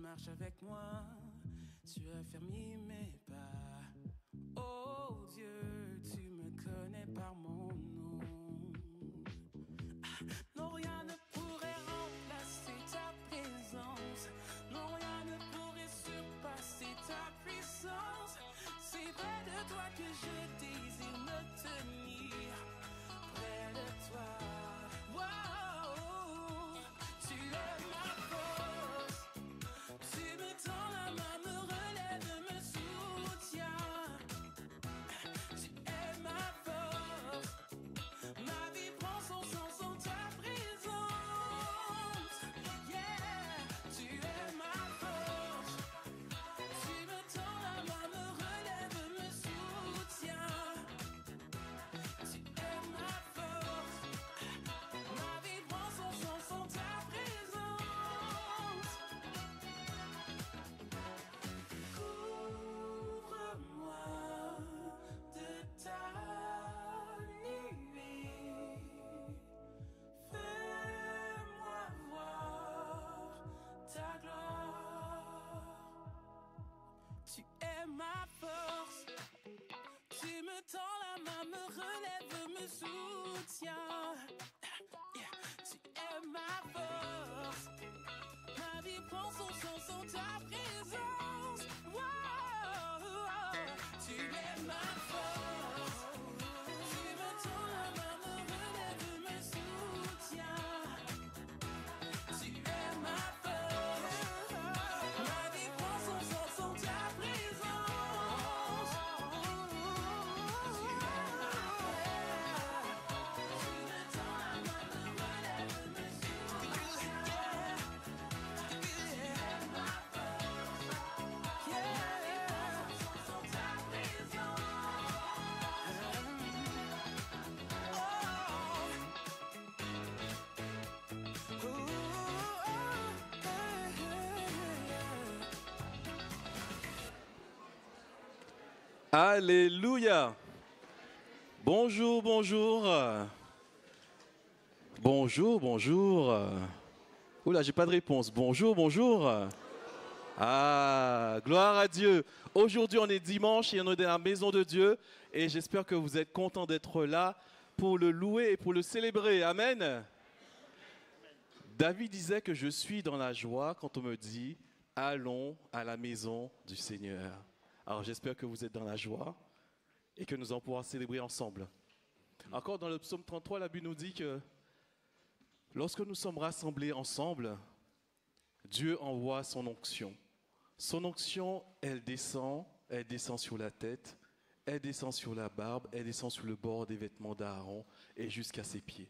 marches avec moi, tu as fermé mes pas. Oh Dieu, tu me connais par mon nom. Non, rien ne pourrait remplacer ta présence. Non, rien ne pourrait surpasser ta puissance. C'est près de toi que je désire me tenir. Près de toi. Wow, tu es ma force. Tu me tends la main, me relève, me soutiens. Tu es ma force. Ma vie prend son sens en ta présence. Yeah, tu es ma force. Tu me tends la main, me relève, me soutiens. Tu es ma force. Ma vie prend son sens en ta présence. Couvre-moi de ta nuée. Fais-moi voir ta gloire. Tu es ma force. Tu me tends la main, me relève, me soutiens. Yeah. Tu es ma force. Ma vie prend son sens en ta présence. Wow. Tu es ma force. Tu me tends la main, me relève, me soutiens. Tu es ma force. Ma vie prend son sens en ta présence. Tu es ma force. Tu me tends la main, me relève, me soutiens. Tu es ma force. Yeah. Sans ta présence. Alléluia. Bonjour, bonjour. Bonjour, bonjour. Oula, j'ai pas de réponse. Bonjour, bonjour. Ah, gloire à Dieu. Aujourd'hui, on est dimanche et on est dans la maison de Dieu. Et j'espère que vous êtes contents d'être là pour le louer et pour le célébrer. Amen. David disait que je suis dans la joie quand on me dit « Allons à la maison du Seigneur ». Alors j'espère que vous êtes dans la joie et que nous allons pouvoir célébrer ensemble. Encore dans le psaume 33, la Bible nous dit que lorsque nous sommes rassemblés ensemble, Dieu envoie son onction. Son onction, elle descend sur la tête, elle descend sur la barbe, elle descend sur le bord des vêtements d'Aaron et jusqu'à ses pieds.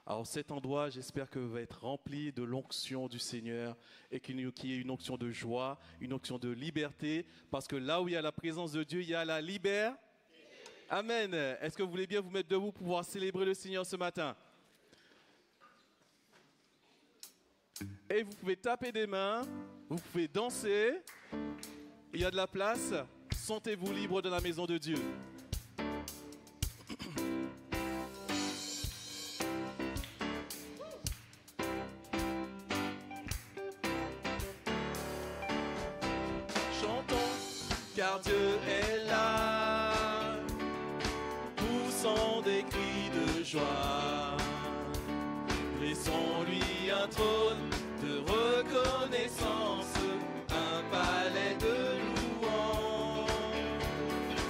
Alors cet endroit, j'espère que va être rempli de l'onction du Seigneur et qu'il y ait une onction de joie, une onction de liberté, parce que là où il y a la présence de Dieu, il y a la liberté. Amen. Est-ce que vous voulez bien vous mettre debout pour pouvoir célébrer le Seigneur ce matin? Et vous pouvez taper des mains, vous pouvez danser, il y a de la place, sentez-vous libre de la maison de Dieu. Car Dieu est là, poussant des cris de joie. Laissons-lui un trône de reconnaissance, un palais de louange.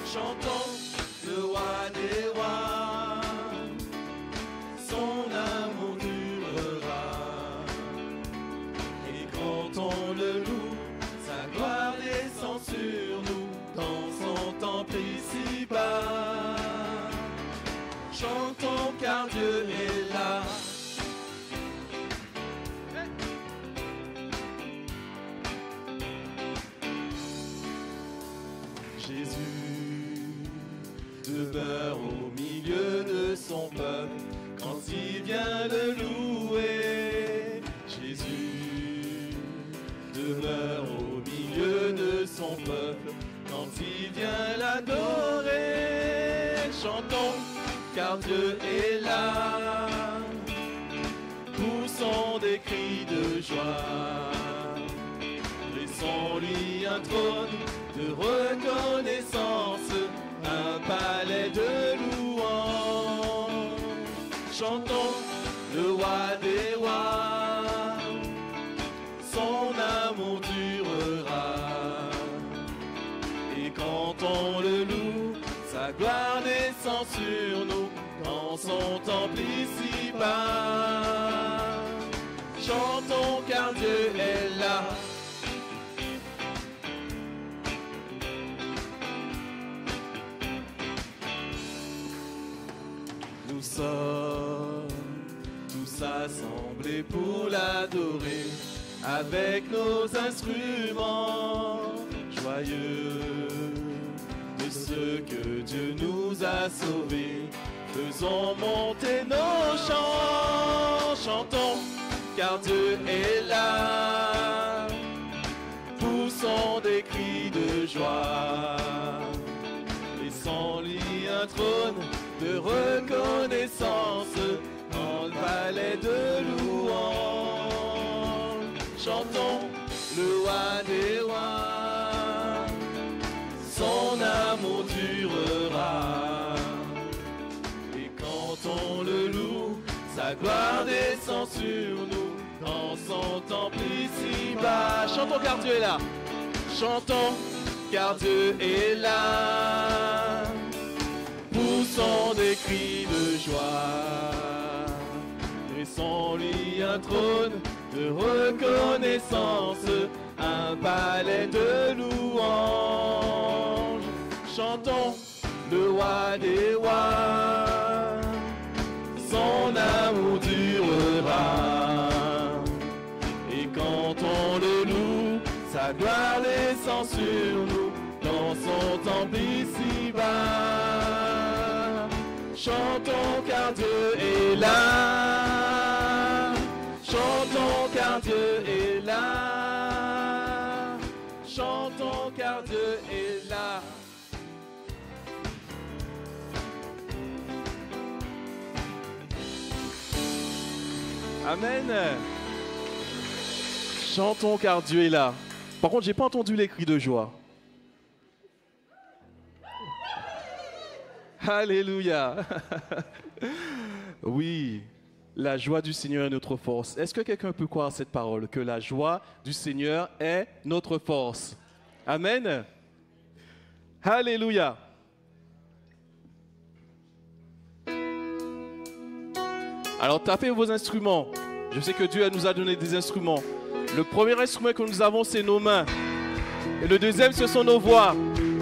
Chantons le roi des rois, son amour durera. Et quand on le loue, sa gloire descend sur nous. Dans son temple ici-bas, chantons car Dieu est là. Jésus demeure au milieu de son peuple quand il vient le louer. Jésus demeure au milieu de son peuple quand il vient l'adorer. Chantons car Dieu est là, poussons des cris de joie. sans lui un trône de reconnaissance, un palais de louange. Chantons le roi des rois, son amour durera. Et quand on le loue, sa gloire descend sur nous dans son temple ici-bas. Chantons car Dieu est là. Nous sommes tous assemblés pour l'adorer avec nos instruments joyeux de ce que Dieu nous a sauvés. Faisons monter nos chants, chantons car Dieu est là. Poussons des cris de joie et sans lui un trône de reconnaissance dans le palais de louange. Chantons le roi des rois, son amour durera. Et quand on le loue, sa gloire descend sur nous dans son temple ici-bas. Chantons car Dieu est là. Chantons car Dieu est là. Poussons des cris de joie. Dressons-lui un trône de reconnaissance, un palais de louange. Chantons le roi des rois, son amour durera. Et quand on le loue, sa gloire descend sur nous dans son temple ici-bas. Chantons car Dieu est là. Chantons car Dieu est là. Chantons car Dieu est là. Amen. Chantons car Dieu est là. Par contre, j'ai pas entendu les cris de joie. Alléluia. Oui, la joie du Seigneur est notre force. Est-ce que quelqu'un peut croire cette parole, que la joie du Seigneur est notre force? Amen. Alléluia. Alors tapez vos instruments. Je sais que Dieu nous a donné des instruments. Le premier instrument que nous avons, c'est nos mains. Et le deuxième, ce sont nos voix.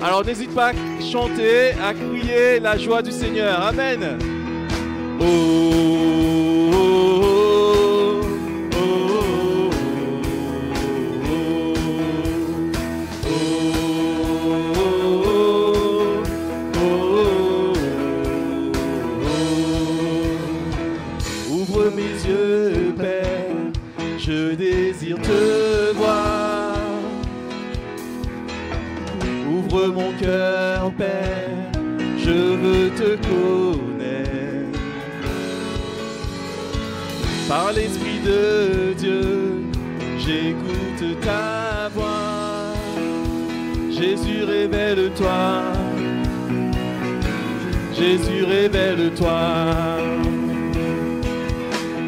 Alors n'hésite pas à chanter, à crier la joie du Seigneur. Amen. Oh, oh, oh, oh, oh. Ouvre mes yeux, Père, je désire te voir. Ouvre mon cœur, Père, je veux te connaître. Par l'Esprit de Dieu, j'écoute ta voix. Jésus, révèle-toi. Jésus, révèle-toi.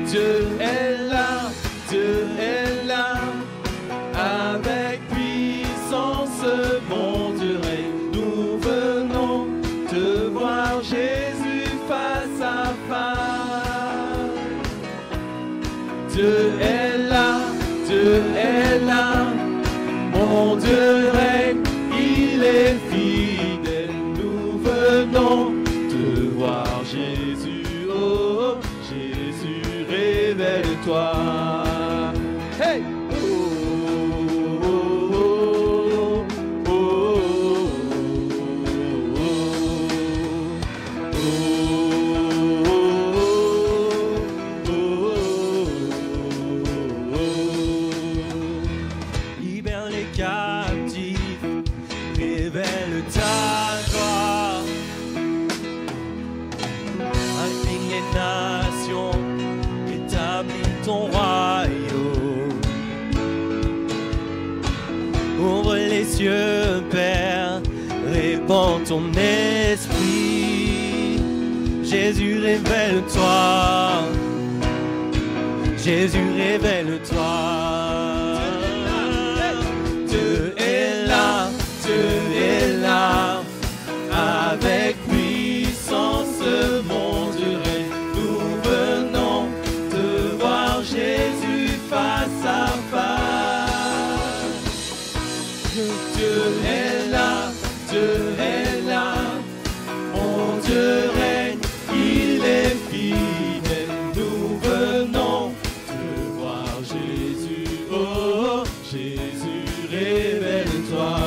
Dieu est là, Dieu est là, avec puissance, mon Dieu règne. Nous venons te voir, Jésus, face à face. Dieu est là, Dieu est là, mon Dieu règne, il est fidèle. Nous venons te voir, Jésus, oh Jésus, révèle-toi. Hey! Libère les captifs, répand ton esprit. Jésus, révèle-toi. Jésus, révèle-toi. Dieu est là, Dieu est là. Avec puissance, mon Dieu, nous venons te voir, Jésus, face à face. Dieu est là, Dieu est là. Mon Dieu règne, il est fidèle. Nous venons te voir, Jésus. Oh, Jésus, révèle-toi.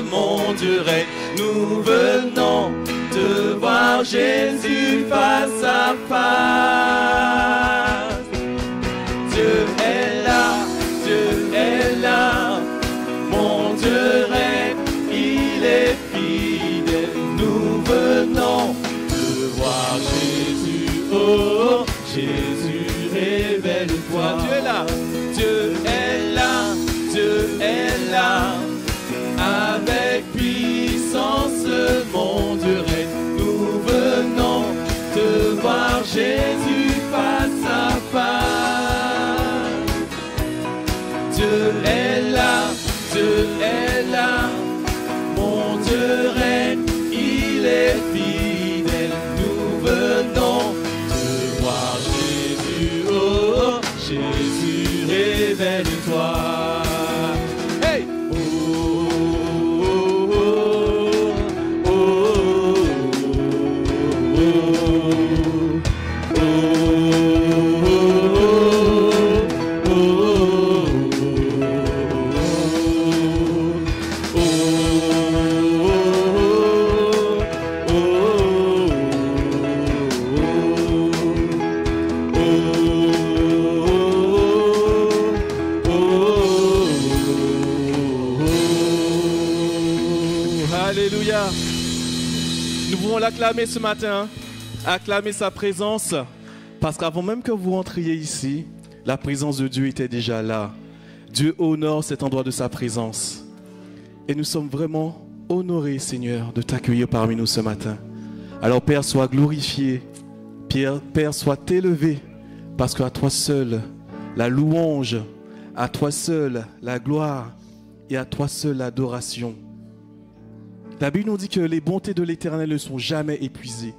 Mon Dieu règne, nous venons te voir, Jésus, face à face. Dieu est là, Dieu est là. Mon Dieu règne, il est fidèle. Nous venons te voir, Jésus. Oh, Jésus, révèle-toi. Dieu est là, Dieu est là, Dieu est là. Avec puissance, mon Dieu règne. Nous venons te voir, Jésus, face à face. Dieu est là, Dieu est là. Mon Dieu règne, il est fidèle. Nous venons te voir, Jésus. Oh, Jésus, révèle-toi. Alléluia. Nous voulons l'acclamer ce matin, acclamer sa présence, parce qu'avant même que vous rentriez ici, la présence de Dieu était déjà là. Dieu honore cet endroit de sa présence. Et nous sommes vraiment honorés, Seigneur, de t'accueillir parmi nous ce matin. Alors Père, sois glorifié. Père, sois élevé, parce qu'à toi seul, la louange, à toi seul, la gloire, et à toi seul, l'adoration. La Bible nous dit que les bontés de l'Éternel ne sont jamais épuisées.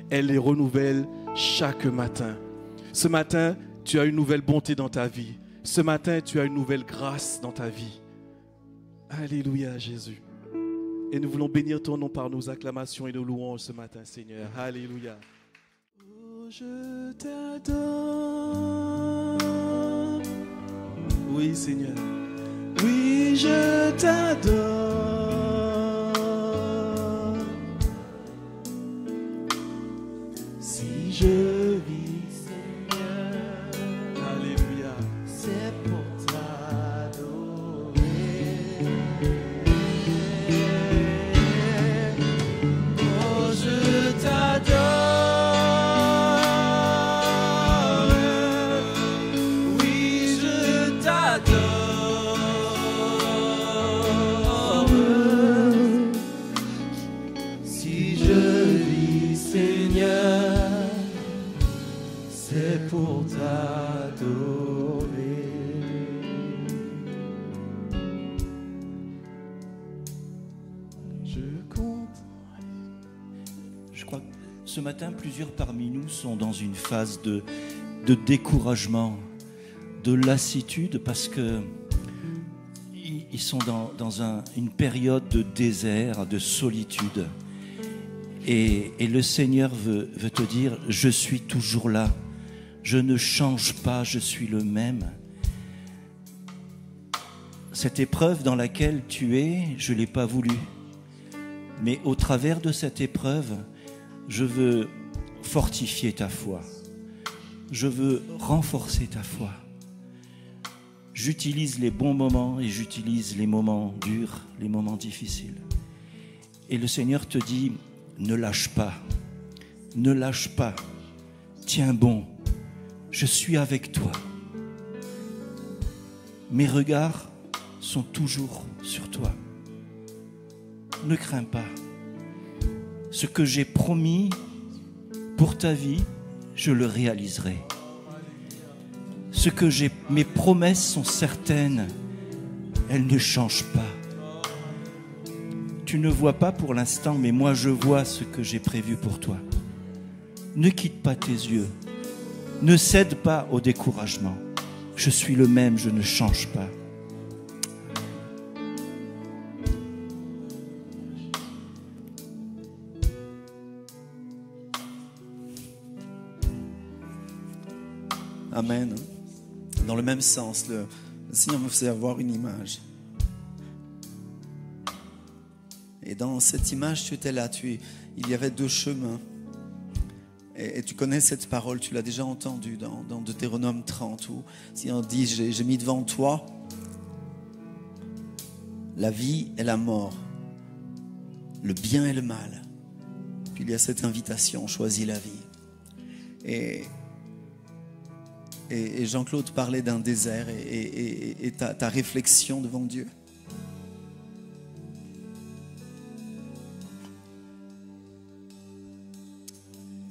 Elle les renouvelle chaque matin. Ce matin, tu as une nouvelle bonté dans ta vie. Ce matin, tu as une nouvelle grâce dans ta vie. Alléluia, Jésus. Et nous voulons bénir ton nom par nos acclamations et nos louanges ce matin, Seigneur. Alléluia. Oh, je t'adore. Oui, Seigneur. Oui, je t'adore. Si je vis, Seigneur, Alléluia. c'est pour t'adorer. Oh, je t'adore. Oui, je t'adore. Si je vis, Seigneur, c'est pour t'adorer. Je compte. Je crois que ce matin, plusieurs parmi nous sont dans une phase de découragement, de lassitude, parce que ils sont dans une période de désert, de solitude. Et le Seigneur veut te dire, je suis toujours là, je ne change pas, je suis le même. Cette épreuve dans laquelle tu es, je ne l'ai pas voulu. Mais au travers de cette épreuve, je veux fortifier ta foi. Je veux renforcer ta foi. J'utilise les bons moments et j'utilise les moments durs, les moments difficiles. Et le Seigneur te dit, ne lâche pas, ne lâche pas, tiens bon, je suis avec toi. Mes regards sont toujours sur toi. Ne crains pas. Ce que j'ai promis pour ta vie, je le réaliserai. Mes promesses sont certaines, elles ne changent pas. Tu ne vois pas pour l'instant, mais moi je vois ce que j'ai prévu pour toi. Ne quitte pas tes yeux. Ne cède pas au découragement. Je suis le même, je ne change pas. Amen. Dans le même sens, le Seigneur me faisait avoir une image. Et dans cette image, tu étais là, il y avait deux chemins. Et tu connais cette parole, tu l'as déjà entendue dans Deutéronome 30, où le Seigneur dit, j'ai mis devant toi la vie et la mort, le bien et le mal. Puis il y a cette invitation, choisis la vie. Et Jean-Claude parlait d'un désert et ta réflexion devant Dieu.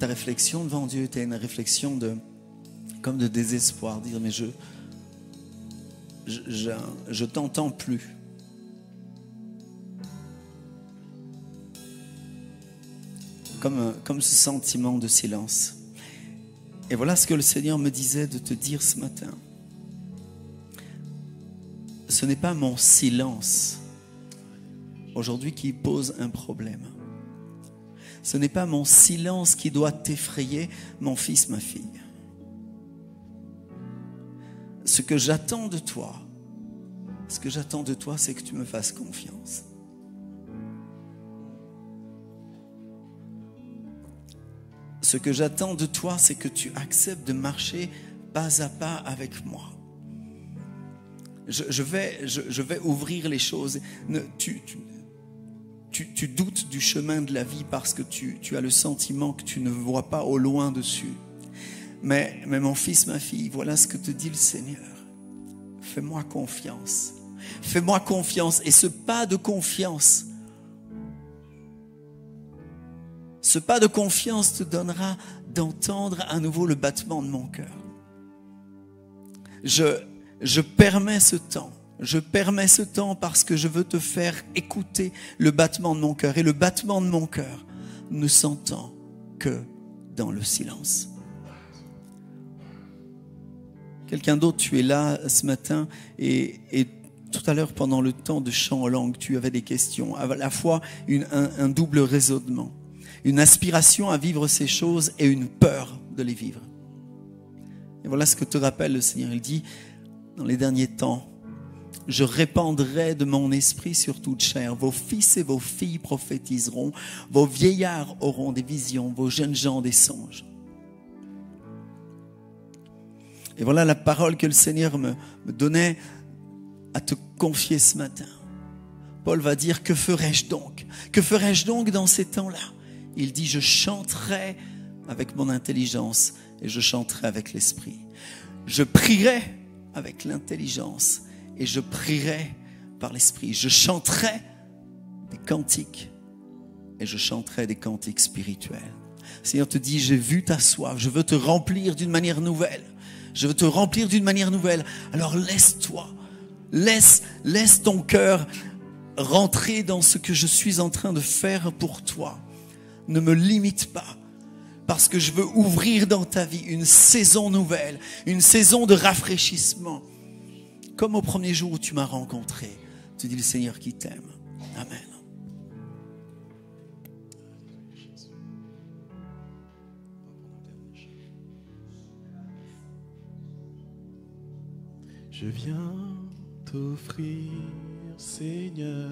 Ta réflexion devant Dieu était une réflexion comme de désespoir, dire mais je t'entends plus. Comme ce sentiment de silence. Et voilà ce que le Seigneur me disait de te dire ce matin. Ce n'est pas mon silence aujourd'hui qui pose un problème. Ce n'est pas mon silence qui doit t'effrayer, mon fils, ma fille. Ce que j'attends de toi, c'est que tu me fasses confiance. Ce que j'attends de toi, c'est que tu acceptes de marcher pas à pas avec moi. Je vais ouvrir les choses. Tu doutes du chemin de la vie parce que tu as le sentiment que tu ne vois pas au loin dessus. Mais mon fils, ma fille, voilà ce que te dit le Seigneur. Fais-moi confiance. Fais-moi confiance. Et ce pas de confiance te donnera d'entendre à nouveau le battement de mon cœur. Je permets ce temps. Je permets ce temps parce que je veux te faire écouter le battement de mon cœur. Et le battement de mon cœur ne s'entend que dans le silence. Quelqu'un d'autre, tu es là ce matin et tout à l'heure pendant le temps de chant en langue, tu avais des questions. À la fois un double raisonnement. Une aspiration à vivre ces choses et une peur de les vivre. Et voilà ce que te rappelle le Seigneur. Il dit, dans les derniers temps, je répandrai de mon esprit sur toute chair. Vos fils et vos filles prophétiseront. Vos vieillards auront des visions. Vos jeunes gens des songes. Et voilà la parole que le Seigneur me donnait à te confier ce matin. Paul va dire, que ferais-je donc? Que ferais-je donc dans ces temps-là? Il dit, je chanterai avec mon intelligence et je chanterai avec l'esprit. Je prierai avec l'intelligence et je prierai par l'esprit. Je chanterai des cantiques et je chanterai des cantiques spirituels. Le Seigneur te dit, j'ai vu ta soif, je veux te remplir d'une manière nouvelle. Je veux te remplir d'une manière nouvelle. Alors laisse-toi, laisse ton cœur rentrer dans ce que je suis en train de faire pour toi. Ne me limite pas, parce que je veux ouvrir dans ta vie une saison nouvelle, une saison de rafraîchissement. Comme au premier jour où tu m'as rencontré, tu dis le Seigneur qui t'aime. Amen. Je viens t'offrir, Seigneur,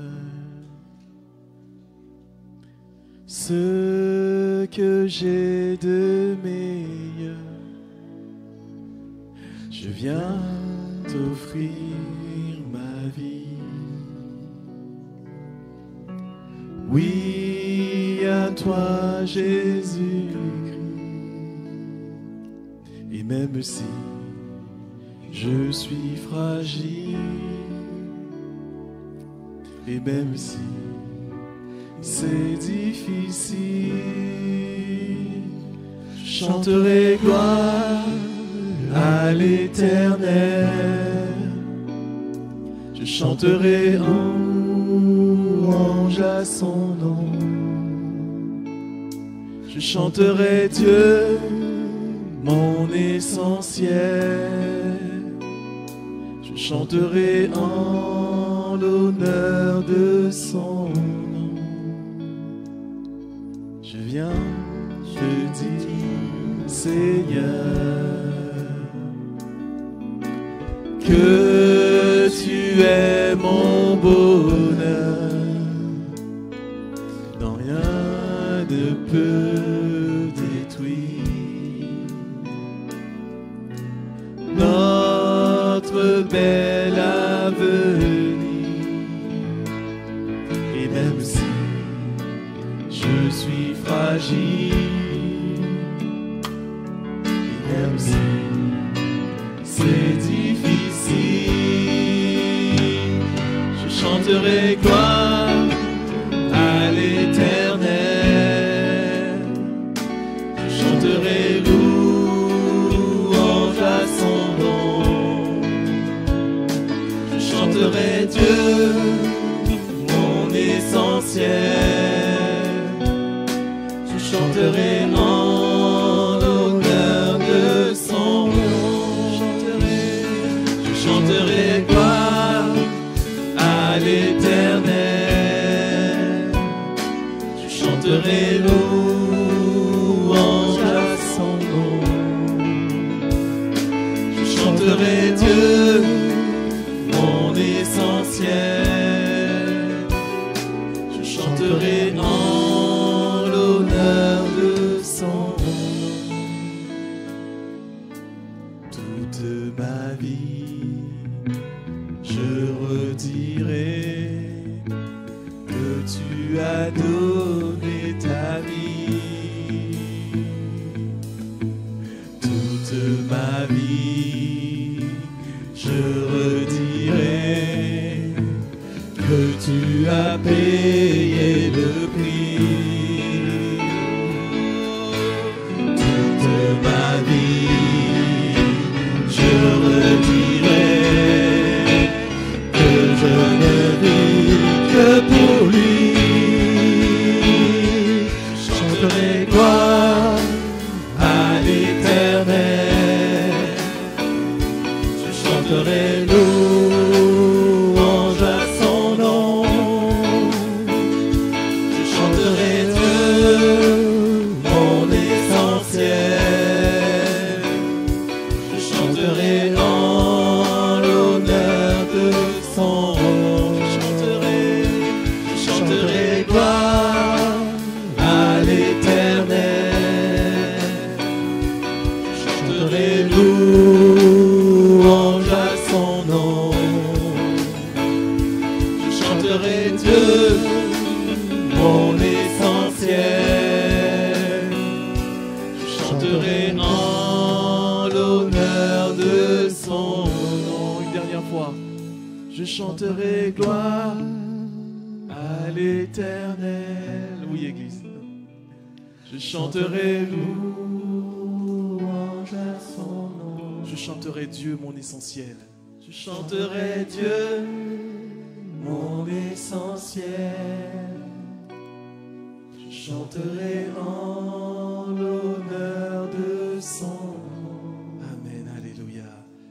ce que j'ai de meilleur. Je viens t'offrir ma vie. Oui, à toi, Jésus-Christ. Et même si je suis fragile, et même si c'est difficile, je chanterai gloire à l'Éternel. Je chanterai en louange à son nom. Je chanterai Dieu, mon essentiel. Je chanterai en l'honneur de son nom. Je viens te dire, Seigneur, que tu es mon bonheur. Non, rien ne peut détruire notre bel avenir. Et même si je suis fragile, et même si c'est difficile, je chanterai gloire à l'Éternel. Je chanterai louange à son nom. Je chanterai Dieu, mon essentiel. Je chanterai en l'honneur de son nom. Je chanterai gloire à l'Éternel. Je chanterai louange à son nom. Je chanterai Dieu, mon essentiel. Je chanterai en l'honneur de son nom. Toute ma vie, je redirai que tu as donné ta vie. Toute ma vie, je redirai que tu as payé le prix. Toute ma vie, je redirai que je ne vis que pour lui. Je chanterai gloire à l'Éternel. Je chanterai louange à son nom. Je chanterai Dieu, mon essentiel. Je chanterai en l'honneur de son nom. Je chanterai gloire à l'Éternel. chanterai en l'honneur de son nom. Une dernière fois. Je chanterai gloire à l'Éternel. Oui, Église. Je chanterai louange à son nom. Je chanterai Dieu, mon essentiel. Je chanterai Dieu, mon essentiel. Je chanterai en l'honneur de son nom. Amen, alléluia.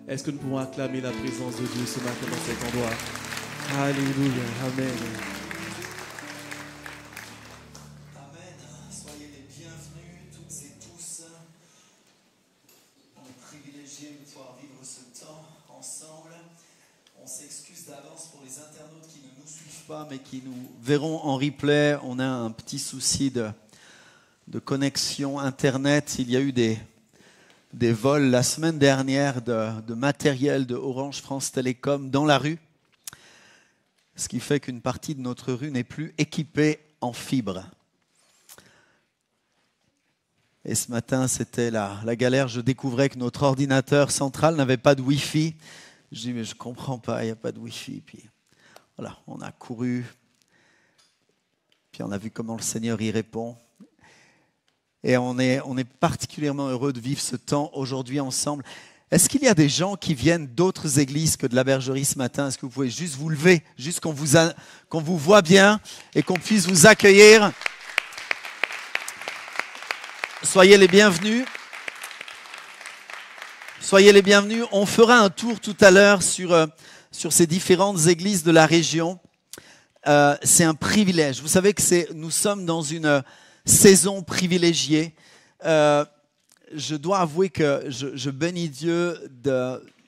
Est-ce que nous pouvons acclamer la présence de Dieu ce matin dans cet endroit? Alléluia, amen. Amen. Soyez les bienvenus, toutes et tous. On est privilégiés de pouvoir vivre ce temps ensemble. On s'excuse d'avance pour les internautes qui ne nous suivent pas, mais qui nous verront en replay. On a un petit souci de connexion Internet. Il y a eu des vols la semaine dernière de matériel de Orange France Télécom dans la rue. Ce qui fait qu'une partie de notre rue n'est plus équipée en fibre. Et ce matin, c'était la galère. Je découvrais que notre ordinateur central n'avait pas de Wi-Fi. Je dis, mais je ne comprends pas, il n'y a pas de Wi-Fi. Puis voilà, on a couru. Puis on a vu comment le Seigneur y répond. Et on est particulièrement heureux de vivre ce temps aujourd'hui ensemble. Est-ce qu'il y a des gens qui viennent d'autres églises que de la Bergerie ce matin? Est-ce que vous pouvez juste vous lever, juste qu'on vous voit bien et qu'on puisse vous accueillir? Soyez les bienvenus. Soyez les bienvenus. On fera un tour tout à l'heure sur ces différentes églises de la région. C'est un privilège. Vous savez que nous sommes dans une saison privilégiée. Je dois avouer que je bénis Dieu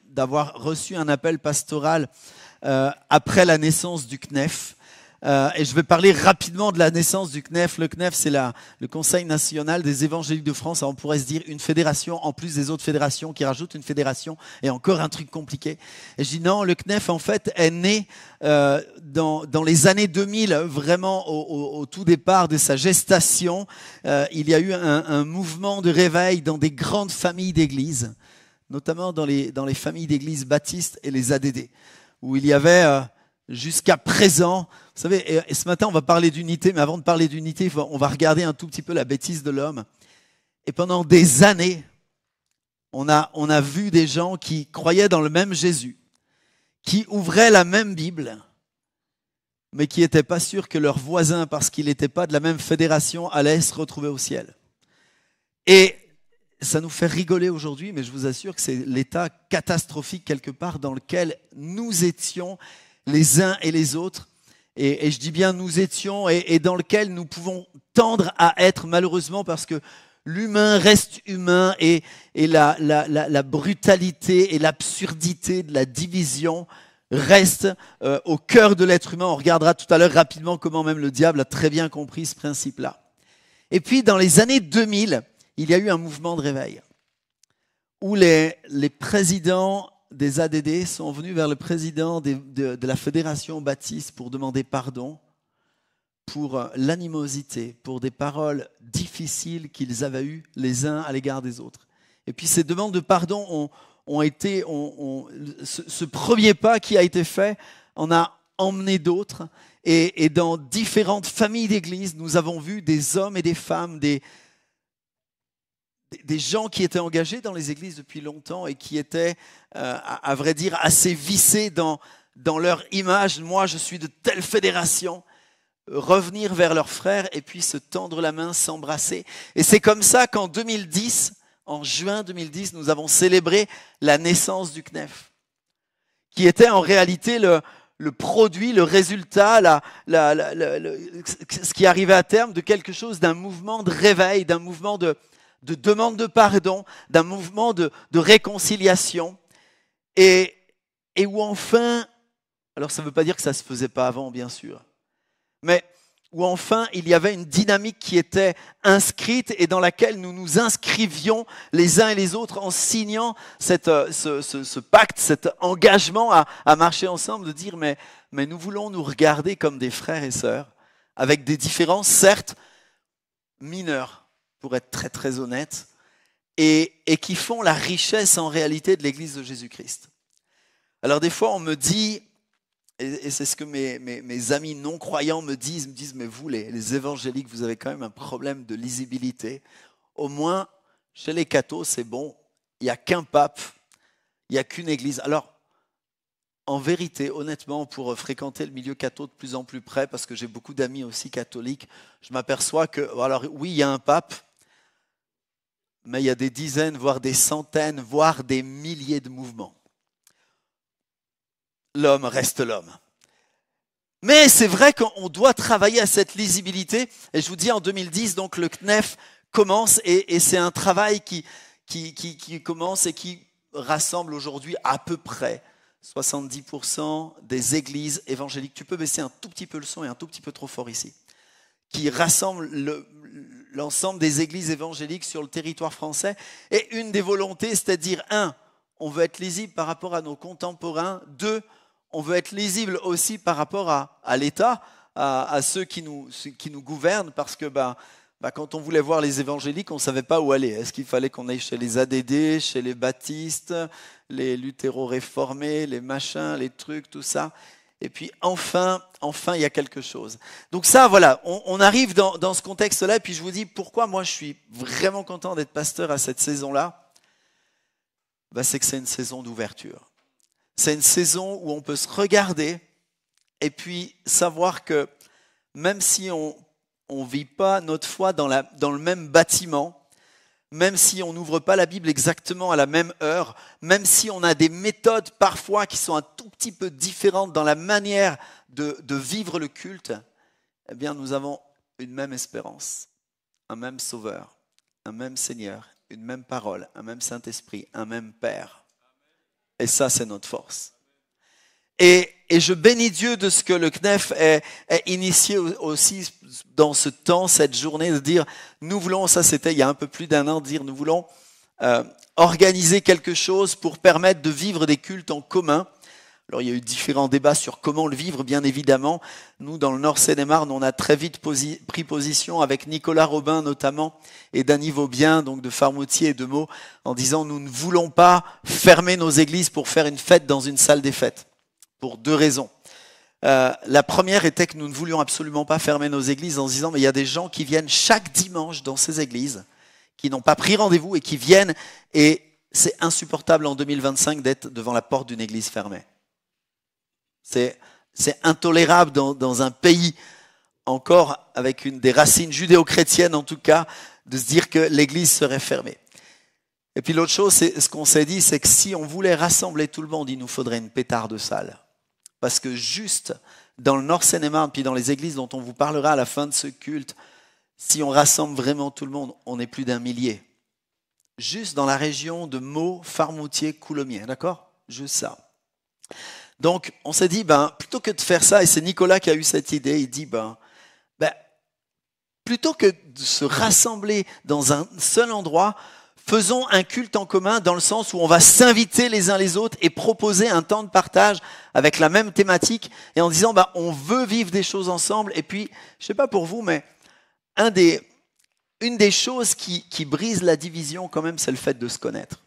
d'avoir reçu un appel pastoral après la naissance du CNEF. Et je vais parler rapidement de la naissance du CNEF. Le CNEF, c'est le Conseil national des évangéliques de France. Alors, on pourrait se dire une fédération en plus des autres fédérations qui rajoutent une fédération et encore un truc compliqué. Et je dis non, le CNEF en fait est né dans les années 2000, vraiment au tout départ de sa gestation. Il y a eu un mouvement de réveil dans des grandes familles d'églises, notamment dans les familles d'églises baptistes et les ADD, où il y avait jusqu'à présent, vous savez, et ce matin on va parler d'unité, mais avant de parler d'unité, on va regarder un tout petit peu la bêtise de l'homme. Et pendant des années, on a vu des gens qui croyaient dans le même Jésus, qui ouvraient la même Bible, mais qui n'étaient pas sûrs que leur voisin, parce qu'il n'était pas de la même fédération, allait se retrouver au ciel. Et ça nous fait rigoler aujourd'hui, mais je vous assure que c'est l'état catastrophique quelque part dans lequel nous étions les uns et les autres, et je dis bien nous étions, et dans lequel nous pouvons tendre à être malheureusement, parce que l'humain reste humain, et la brutalité et l'absurdité de la division reste au cœur de l'être humain. On regardera tout à l'heure rapidement comment même le diable a très bien compris ce principe-là. Et puis dans les années 2000, il y a eu un mouvement de réveil, où les présidents des ADD sont venus vers le président de la Fédération Baptiste pour demander pardon pour l'animosité, pour des paroles difficiles qu'ils avaient eues les uns à l'égard des autres. Et puis ces demandes de pardon ont été, ce premier pas qui a été fait en a emmené d'autres. Et dans différentes familles d'église, nous avons vu des hommes et des femmes, des gens qui étaient engagés dans les églises depuis longtemps et qui étaient, à vrai dire, assez vissés dans leur image. Moi, je suis de telle fédération. Revenir vers leurs frères et puis se tendre la main, s'embrasser. Et c'est comme ça qu'en 2010, en juin 2010, nous avons célébré la naissance du CNEF, qui était en réalité le produit, le résultat, ce qui arrivait à terme de quelque chose, d'un mouvement de réveil, d'un mouvement de demande de pardon, d'un mouvement de réconciliation, et où enfin, alors ça ne veut pas dire que ça ne se faisait pas avant, bien sûr, mais où enfin il y avait une dynamique qui était inscrite et dans laquelle nous nous inscrivions les uns et les autres en signant ce pacte, cet engagement à marcher ensemble, de dire mais nous voulons nous regarder comme des frères et sœurs, avec des différences certes mineures, pour être très très honnête, et qui font la richesse en réalité de l'Église de Jésus-Christ. Alors des fois on me dit, et c'est ce que mes amis non-croyants me disent, mais vous les évangéliques, vous avez quand même un problème de lisibilité. Au moins, chez les cathos, c'est bon, il n'y a qu'un pape, il n'y a qu'une église. Alors, en vérité, honnêtement, pour fréquenter le milieu catho de plus en plus près, parce que j'ai beaucoup d'amis aussi catholiques, je m'aperçois que, alors oui, il y a un pape, mais il y a des dizaines, voire des centaines, voire des milliers de mouvements. L'homme reste l'homme. Mais c'est vrai qu'on doit travailler à cette lisibilité. Et je vous dis, en 2010, donc le CNEF commence et c'est un travail qui commence et qui rassemble aujourd'hui à peu près 70% des églises évangéliques. Tu peux baisser un tout petit peu le son et un tout petit peu trop fort ici. Qui rassemble l'ensemble des églises évangéliques sur le territoire français. Et une des volontés, c'est-à-dire, 1, on veut être lisible par rapport à nos contemporains. 2, on veut être lisible aussi par rapport à l'État, à ceux qui nous gouvernent, parce que quand on voulait voir les évangéliques, on ne savait pas où aller. Est-ce qu'il fallait qu'on aille chez les ADD, chez les baptistes, les luthéro-réformés, les machins, les trucs, tout ça. Et puis enfin, il y a quelque chose. Donc ça, voilà, on arrive dans ce contexte-là, et puis je vous dis pourquoi moi je suis vraiment content d'être pasteur à cette saison-là. C'est que c'est une saison d'ouverture. C'est une saison où on peut se regarder et puis savoir que même si on ne vit pas notre foi dans le même bâtiment, même si on n'ouvre pas la Bible exactement à la même heure, même si on a des méthodes parfois qui sont un tout petit peu différentes dans la manière de vivre le culte, eh bien nous avons une même espérance, un même Sauveur, un même Seigneur, une même parole, un même Saint-Esprit, un même Père. Et ça, c'est notre force. Et je bénis Dieu de ce que le CNEF est initié aussi dans ce temps, cette journée, de dire, nous voulons, ça c'était il y a un peu plus d'un an, de dire, nous voulons organiser quelque chose pour permettre de vivre des cultes en commun. Alors il y a eu différents débats sur comment le vivre, bien évidemment. Nous, dans le Nord Seine-et-Marne, on a très vite pris position avec Nicolas Robin notamment et Dany Vaubien, donc de Farmoutier et de Meaux, en disant nous ne voulons pas fermer nos églises pour faire une fête dans une salle des fêtes, pour 2 raisons. La première était que nous ne voulions absolument pas fermer nos églises en se disant mais il y a des gens qui viennent chaque dimanche dans ces églises, qui n'ont pas pris rendez-vous et qui viennent, et c'est insupportable en 2025 d'être devant la porte d'une église fermée. C'est intolérable dans un pays encore avec des racines judéo-chrétiennes en tout cas, de se dire que l'église serait fermée. Et puis l'autre chose, c'est ce qu'on s'est dit, c'est que si on voulait rassembler tout le monde, il nous faudrait une pétarde salle. Parce que juste dans le Nord Seine-et-Marne, puis dans les églises dont on vous parlera à la fin de ce culte, si on rassemble vraiment tout le monde, on est plus d'1 millier. Juste dans la région de Meaux, Farmoutier, Coulommiers, d'accord? Juste ça. Donc, on s'est dit, plutôt que de faire ça, et c'est Nicolas qui a eu cette idée, il dit, plutôt que de se rassembler dans un seul endroit, faisons un culte en commun dans le sens où on va s'inviter les uns les autres et proposer un temps de partage avec la même thématique et en disant, on veut vivre des choses ensemble. Et puis, je ne sais pas pour vous, mais une des choses qui brise la division quand même, c'est le fait de se connaître.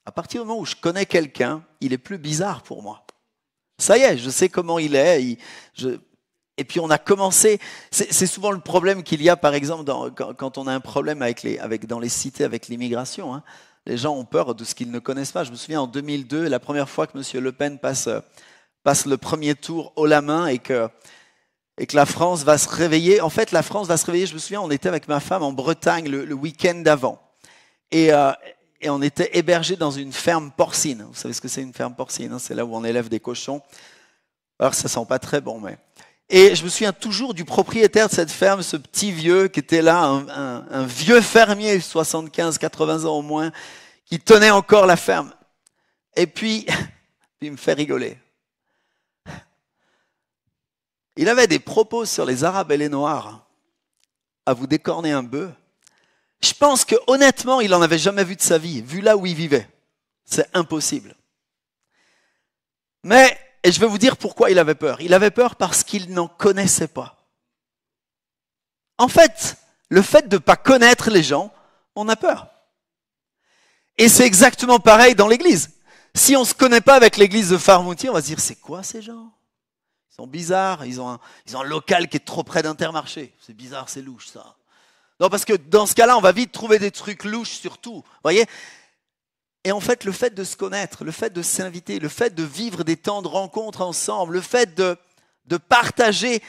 À partir du moment où je connais quelqu'un, il est plus bizarre pour moi. Ça y est, je sais comment il est. Et puis on a commencé, c'est souvent le problème qu'il y a par exemple quand on a un problème dans les cités avec l'immigration. Hein. Les gens ont peur de ce qu'ils ne connaissent pas. Je me souviens en 2002, la première fois que M. Le Pen passe le premier tour haut la main et que la France va se réveiller. En fait, la France va se réveiller, je me souviens, on était avec ma femme en Bretagne le week-end d'avant. Et on était hébergés dans une ferme porcine. Vous savez ce que c'est une ferme porcine, hein? C'est là où on élève des cochons. Alors ça sent pas très bon, mais... Et je me souviens toujours du propriétaire de cette ferme, ce petit vieux qui était là, un vieux fermier, 75, 80 ans au moins, qui tenait encore la ferme. Et puis il me fait rigoler. Il avait des propos sur les Arabes et les Noirs, à vous décorner un bœuf. Je pense que honnêtement, il n'en avait jamais vu de sa vie, vu là où il vivait. C'est impossible. Et je vais vous dire pourquoi il avait peur. Il avait peur parce qu'il n'en connaissait pas. En fait, le fait de ne pas connaître les gens, on a peur. Et c'est exactement pareil dans l'église. Si on ne se connaît pas avec l'église de Farmoutier, on va se dire, c'est quoi ces gens? Ils sont bizarres, ils ont un local qui est trop près d'Intermarché. C'est bizarre, c'est louche ça. Non, parce que dans ce cas-là, on va vite trouver des trucs louches sur tout. Vous voyez? Et en fait, le fait de se connaître, le fait de s'inviter, le fait de vivre des temps de rencontres ensemble, le fait de partager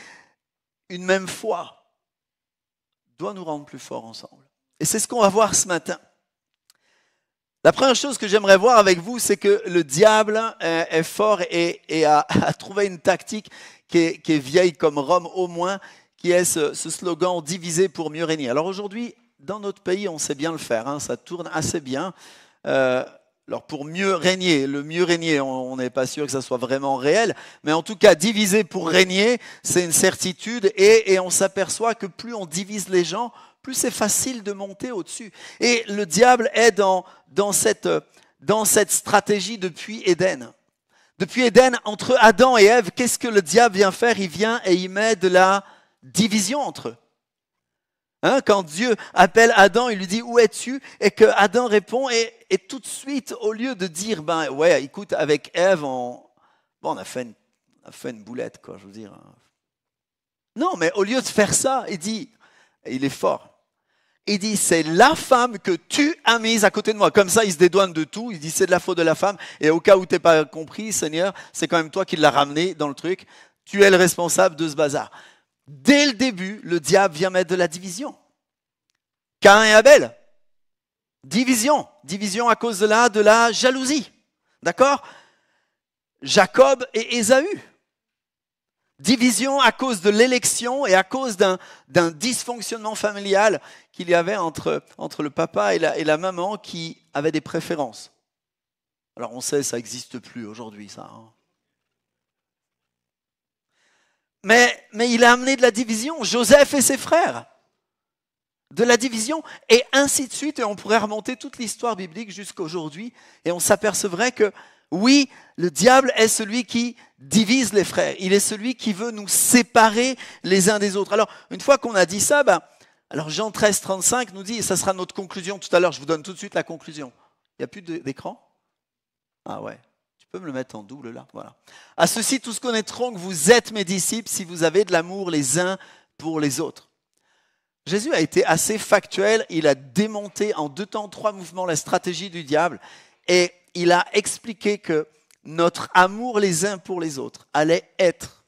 une même foi, doit nous rendre plus forts ensemble. Et c'est ce qu'on va voir ce matin. La première chose que j'aimerais voir avec vous, c'est que le diable est fort et a trouvé une tactique qui est vieille comme Rome au moins, qui est ce slogan « diviser pour mieux régner ». Alors aujourd'hui, dans notre pays, on sait bien le faire, hein, ça tourne assez bien. Alors pour mieux régner, le mieux régner, on n'est pas sûr que ça soit vraiment réel, mais en tout cas, diviser pour régner, c'est une certitude et on s'aperçoit que plus on divise les gens, plus c'est facile de monter au-dessus. Et le diable est dans cette stratégie depuis Éden. Depuis Éden, entre Adam et Ève, qu'est-ce que le diable vient faire? Il vient et il met de la division entre eux. Hein, quand Dieu appelle Adam, il lui dit « Où es-tu » et que Adam répond et tout de suite, au lieu de dire « Ben ouais, écoute, avec Ève, on a fait une boulette, quoi, je veux dire. » Non, mais au lieu de faire ça, il dit, et il est fort, il dit « C'est la femme que tu as mise à côté de moi. » Comme ça, il se dédouane de tout, il dit « C'est de la faute de la femme. » Et au cas où tu n'es pas compris, Seigneur, c'est quand même toi qui l'as ramené dans le truc. Tu es le responsable de ce bazar. Dès le début, le diable vient mettre de la division. Caïn et Abel, division à cause de la jalousie, d'accord? Jacob et Ésaü, division à cause de l'élection et à cause d'un dysfonctionnement familial qu'il y avait entre le papa et la maman qui avaient des préférences. Alors on sait, ça n'existe plus aujourd'hui, ça. Hein. Mais il a amené de la division, Joseph et ses frères, de la division, et ainsi de suite, et on pourrait remonter toute l'histoire biblique jusqu'à aujourd'hui, et on s'apercevrait que, oui, le diable est celui qui divise les frères, il est celui qui veut nous séparer les uns des autres. Alors, une fois qu'on a dit ça, alors Jean 13, 35 nous dit, et ça sera notre conclusion tout à l'heure, je vous donne tout de suite la conclusion. Il n'y a plus d'écran? Ah ouais. Tu peux me le mettre en double là, voilà. À ceci, tous connaîtront que vous êtes mes disciples si vous avez de l'amour les uns pour les autres. Jésus a été assez factuel, il a démonté en 2 temps, 3 mouvements la stratégie du diable et il a expliqué que notre amour les uns pour les autres allait être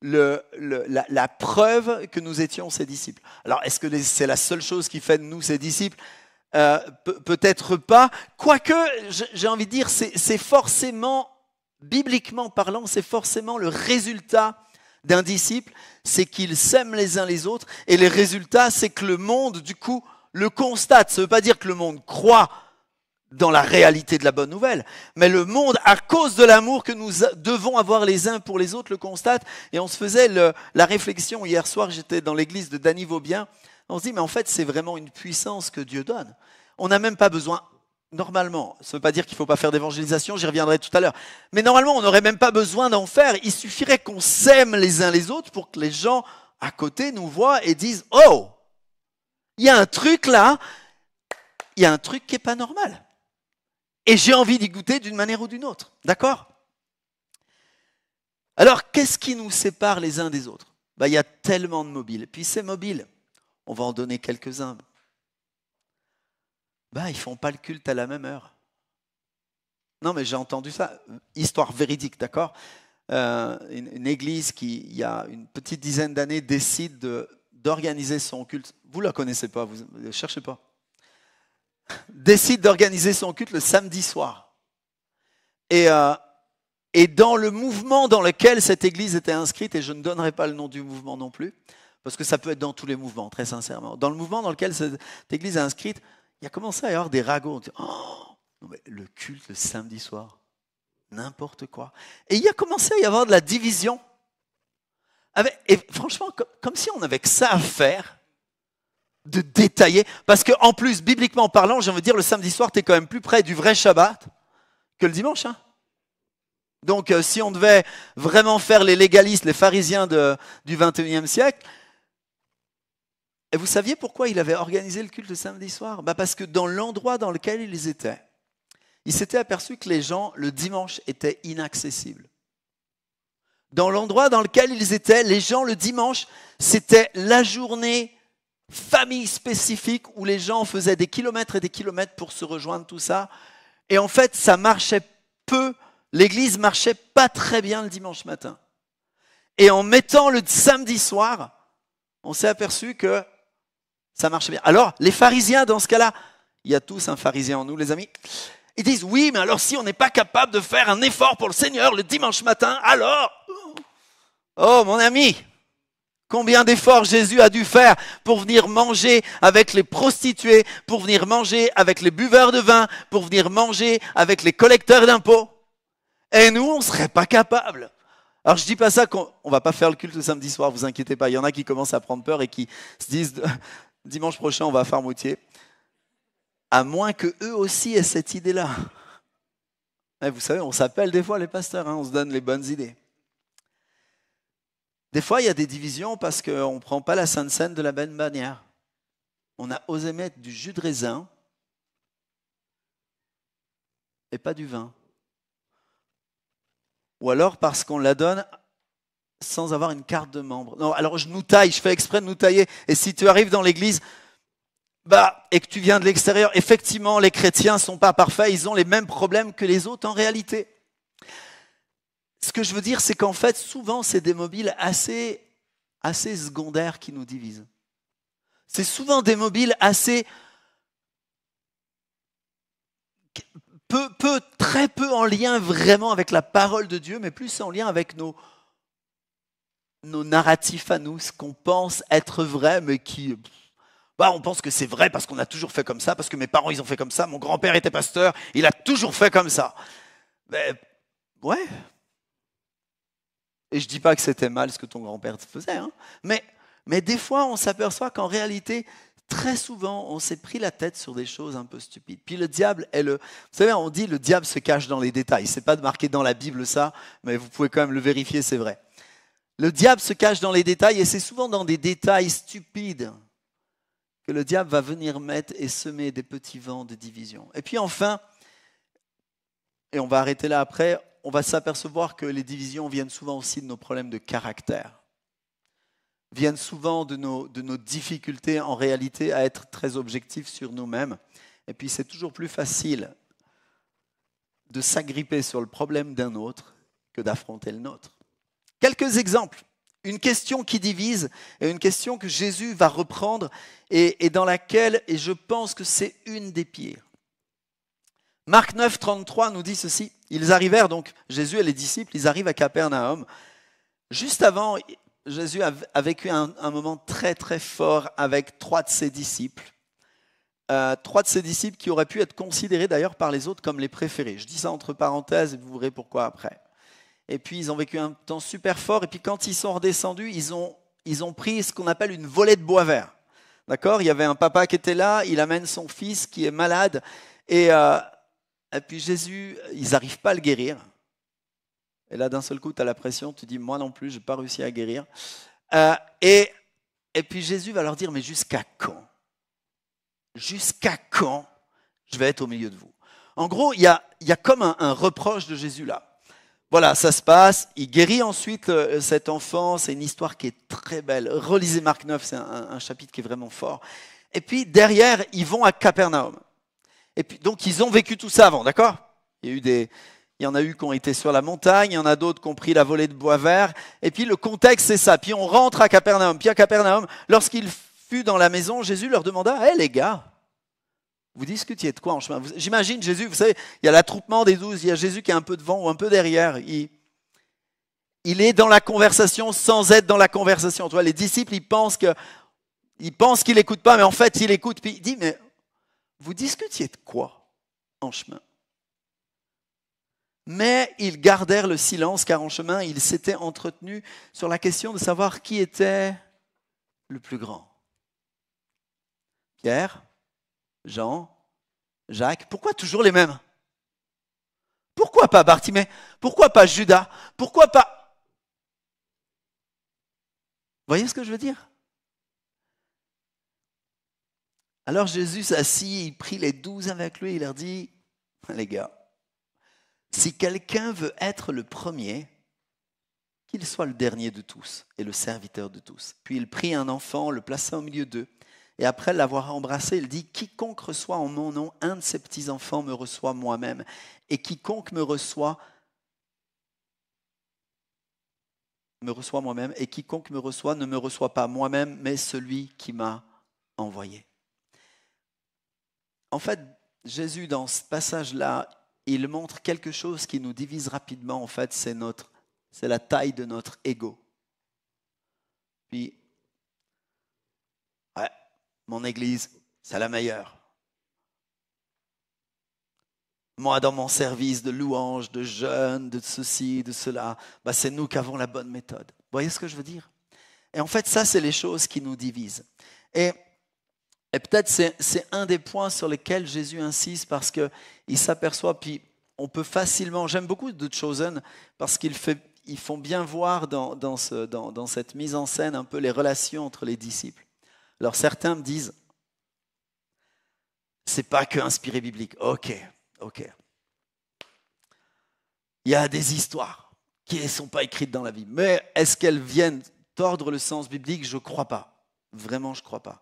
la preuve que nous étions ses disciples. Alors, est-ce que c'est la seule chose qui fait de nous ses disciples? Peut-être pas, quoique j'ai envie de dire c'est forcément, bibliquement parlant, c'est forcément le résultat d'un disciple, c'est qu'ils s'aiment les uns les autres et les résultats c'est que le monde du coup le constate. Ça ne veut pas dire que le monde croit dans la réalité de la bonne nouvelle, mais le monde à cause de l'amour que nous devons avoir les uns pour les autres le constate. Et on se faisait la réflexion hier soir, j'étais dans l'église de Dany Vaubien. On se dit, mais en fait, c'est vraiment une puissance que Dieu donne. On n'a même pas besoin, normalement, ça ne veut pas dire qu'il ne faut pas faire d'évangélisation, j'y reviendrai tout à l'heure, mais normalement, on n'aurait même pas besoin d'en faire. Il suffirait qu'on s'aime les uns les autres pour que les gens à côté nous voient et disent, oh, il y a un truc là, il y a un truc qui n'est pas normal. Et j'ai envie d'y goûter d'une manière ou d'une autre, d'accord? Alors, qu'est-ce qui nous sépare les uns des autres? Il y a tellement de mobiles. Puis ces mobiles, on va en donner quelques-uns. Ils ne font pas le culte à la même heure. Non, mais j'ai entendu ça. Histoire véridique, d'accord? Une église qui, il y a une petite dizaine d'années, décide d'organiser son culte. Vous ne la connaissez pas, vous ne cherchez pas. Décide d'organiser son culte le samedi soir. Et dans le mouvement dans lequel cette église était inscrite, et je ne donnerai pas le nom du mouvement non plus, parce que ça peut être dans tous les mouvements, très sincèrement. Dans le mouvement dans lequel cette église est inscrite, il y a commencé à y avoir des ragots. On dit, oh, non mais le culte le samedi soir, n'importe quoi. Et il y a commencé à y avoir de la division. Et franchement, comme si on avait que ça à faire, de détailler. Parce qu'en plus, bibliquement parlant, j'ai envie de dire, le samedi soir, tu es quand même plus près du vrai Shabbat que le dimanche. Hein. Donc, si on devait vraiment faire les légalistes, les pharisiens du 21e siècle, Et vous saviez pourquoi il avait organisé le culte le samedi soir? Parce que dans l'endroit dans lequel ils étaient, il s'était aperçu que les gens, le dimanche, étaient inaccessibles. Dans l'endroit dans lequel ils étaient, les gens, le dimanche, c'était la journée famille spécifique où les gens faisaient des kilomètres et des kilomètres pour se rejoindre, tout ça. Et en fait, ça marchait peu. L'église marchait pas très bien le dimanche matin. Et en mettant le samedi soir, on s'est aperçu que ça marchait bien. Alors, les pharisiens, dans ce cas-là, il y a tous un pharisien en nous, les amis. Ils disent, oui, mais alors si on n'est pas capable de faire un effort pour le Seigneur le dimanche matin, alors... Oh, mon ami, combien d'efforts Jésus a dû faire pour venir manger avec les prostituées, pour venir manger avec les buveurs de vin, pour venir manger avec les collecteurs d'impôts. Et nous, on ne serait pas capables. Alors, je ne dis pas ça qu'on ne va pas faire le culte le samedi soir, vous inquiétez pas. Il y en a qui commencent à prendre peur et qui se disent, dimanche prochain, on va à Farmoutier. À moins qu'eux aussi aient cette idée-là. Et vous savez, on s'appelle des fois les pasteurs, on se donne les bonnes idées. Des fois, il y a des divisions parce qu'on ne prend pas la Sainte Seine de la bonne manière. On a osé mettre du jus de raisin et pas du vin. Ou alors parce qu'on la donne sans avoir une carte de membre. Non, alors je nous taille, je fais exprès de nous tailler. Et si tu arrives dans l'église et que tu viens de l'extérieur, effectivement, les chrétiens ne sont pas parfaits, ils ont les mêmes problèmes que les autres en réalité. Ce que je veux dire, c'est qu'en fait, souvent, c'est des mobiles assez secondaires qui nous divisent. C'est souvent des mobiles assez... très peu en lien vraiment avec la parole de Dieu, mais plus en lien avec nos narratifs à nous, ce qu'on pense être vrai, mais qui... on pense que c'est vrai parce qu'on a toujours fait comme ça, parce que mes parents, ils ont fait comme ça, mon grand-père était pasteur, il a toujours fait comme ça. Mais, ouais. Et je ne dis pas que c'était mal ce que ton grand-père faisait, hein. Mais des fois, on s'aperçoit qu'en réalité, très souvent, on s'est pris la tête sur des choses un peu stupides. Puis le diable est le... Vous savez, on dit le diable se cache dans les détails. Ce n'est pas marqué dans la Bible ça, mais vous pouvez quand même le vérifier, c'est vrai. Le diable se cache dans les détails et c'est souvent dans des détails stupides que le diable va venir mettre et semer des petits vents de division. Et puis enfin, et on va arrêter là après, on va s'apercevoir que les divisions viennent souvent aussi de nos problèmes de caractère, viennent souvent de nos difficultés en réalité à être très objectifs sur nous-mêmes. Et puis c'est toujours plus facile de s'agripper sur le problème d'un autre que d'affronter le nôtre. Quelques exemples. Une question qui divise et une question que Jésus va reprendre et dans laquelle, et je pense que c'est une des pires. Marc 9, 33 nous dit ceci. Ils arrivèrent donc, Jésus et les disciples, ils arrivent à Capernaum. Juste avant, Jésus a vécu un moment très très fort avec 3 de ses disciples. 3 de ses disciples qui auraient pu être considérés d'ailleurs par les autres comme les préférés. Je dis ça entre parenthèses et vous verrez pourquoi après. Et puis ils ont vécu un temps super fort et puis quand ils sont redescendus, ils ont pris ce qu'on appelle une volée de bois vert. D'accord ? Il y avait un papa qui était là, il amène son fils qui est malade et puis Jésus, ils n'arrivent pas à le guérir. Et là, d'un seul coup, tu as la pression, tu dis, moi non plus, je n'ai pas réussi à guérir. Et puis Jésus va leur dire, mais jusqu'à quand ? Jusqu'à quand je vais être au milieu de vous ? En gros, il y a comme un reproche de Jésus là. Voilà, ça se passe, il guérit ensuite cet enfant, c'est une histoire qui est très belle. Relisez Marc 9, c'est un chapitre qui est vraiment fort. Et puis derrière, ils vont à Capernaum. Et puis donc ils ont vécu tout ça avant, d'accord ? Il y en a eu qui ont été sur la montagne, il y en a d'autres qui ont pris la volée de bois vert. Et puis le contexte, c'est ça. Puis on rentre à Capernaum. Puis à Capernaum, lorsqu'il fut dans la maison, Jésus leur demanda, « Hé les gars, vous discutiez de quoi en chemin ?» J'imagine Jésus, vous savez, il y a l'attroupement des 12, il y a Jésus qui est un peu devant ou un peu derrière. Il est dans la conversation sans être dans la conversation. Tu vois, les disciples, ils pensent qu'il n'écoute pas, mais en fait, il écoute. Puis il dit, mais vous discutiez de quoi en chemin ? Mais ils gardèrent le silence car en chemin, ils s'étaient entretenus sur la question de savoir qui était le plus grand. Pierre, Jean, Jacques, pourquoi toujours les mêmes ? Pourquoi pas Bartimée ? Pourquoi pas Judas ? Pourquoi pas... Vous voyez ce que je veux dire ? Alors Jésus s'assit, il prit les 12 avec lui, il leur dit, les gars, si quelqu'un veut être le premier, qu'il soit le dernier de tous et le serviteur de tous. Puis il prit un enfant, le plaça au milieu d'eux, et après l'avoir embrassé, il dit, quiconque reçoit en mon nom un de ces petits-enfants me reçoit moi-même, et quiconque me reçoit moi-même, et quiconque me reçoit ne me reçoit pas moi-même, mais celui qui m'a envoyé. En fait, Jésus, dans ce passage-là, il montre quelque chose qui nous divise rapidement. En fait, c'est la taille de notre ego. Puis, ouais, mon église, c'est la meilleure. Moi, dans mon service de louange, de jeûne, de ceci, de cela, c'est nous qui avons la bonne méthode. Vous voyez ce que je veux dire? Et en fait, ça, c'est les choses qui nous divisent. Et peut-être c'est un des points sur lesquels Jésus insiste parce qu'il s'aperçoit, puis on peut facilement, j'aime beaucoup The Chosen parce qu'ils font bien voir dans cette mise en scène un peu les relations entre les disciples. Alors certains me disent, c'est pas que inspiré biblique. Ok. Il y a des histoires qui ne sont pas écrites dans la Bible, mais est-ce qu'elles viennent tordre le sens biblique? Je ne crois pas. Vraiment, je ne crois pas.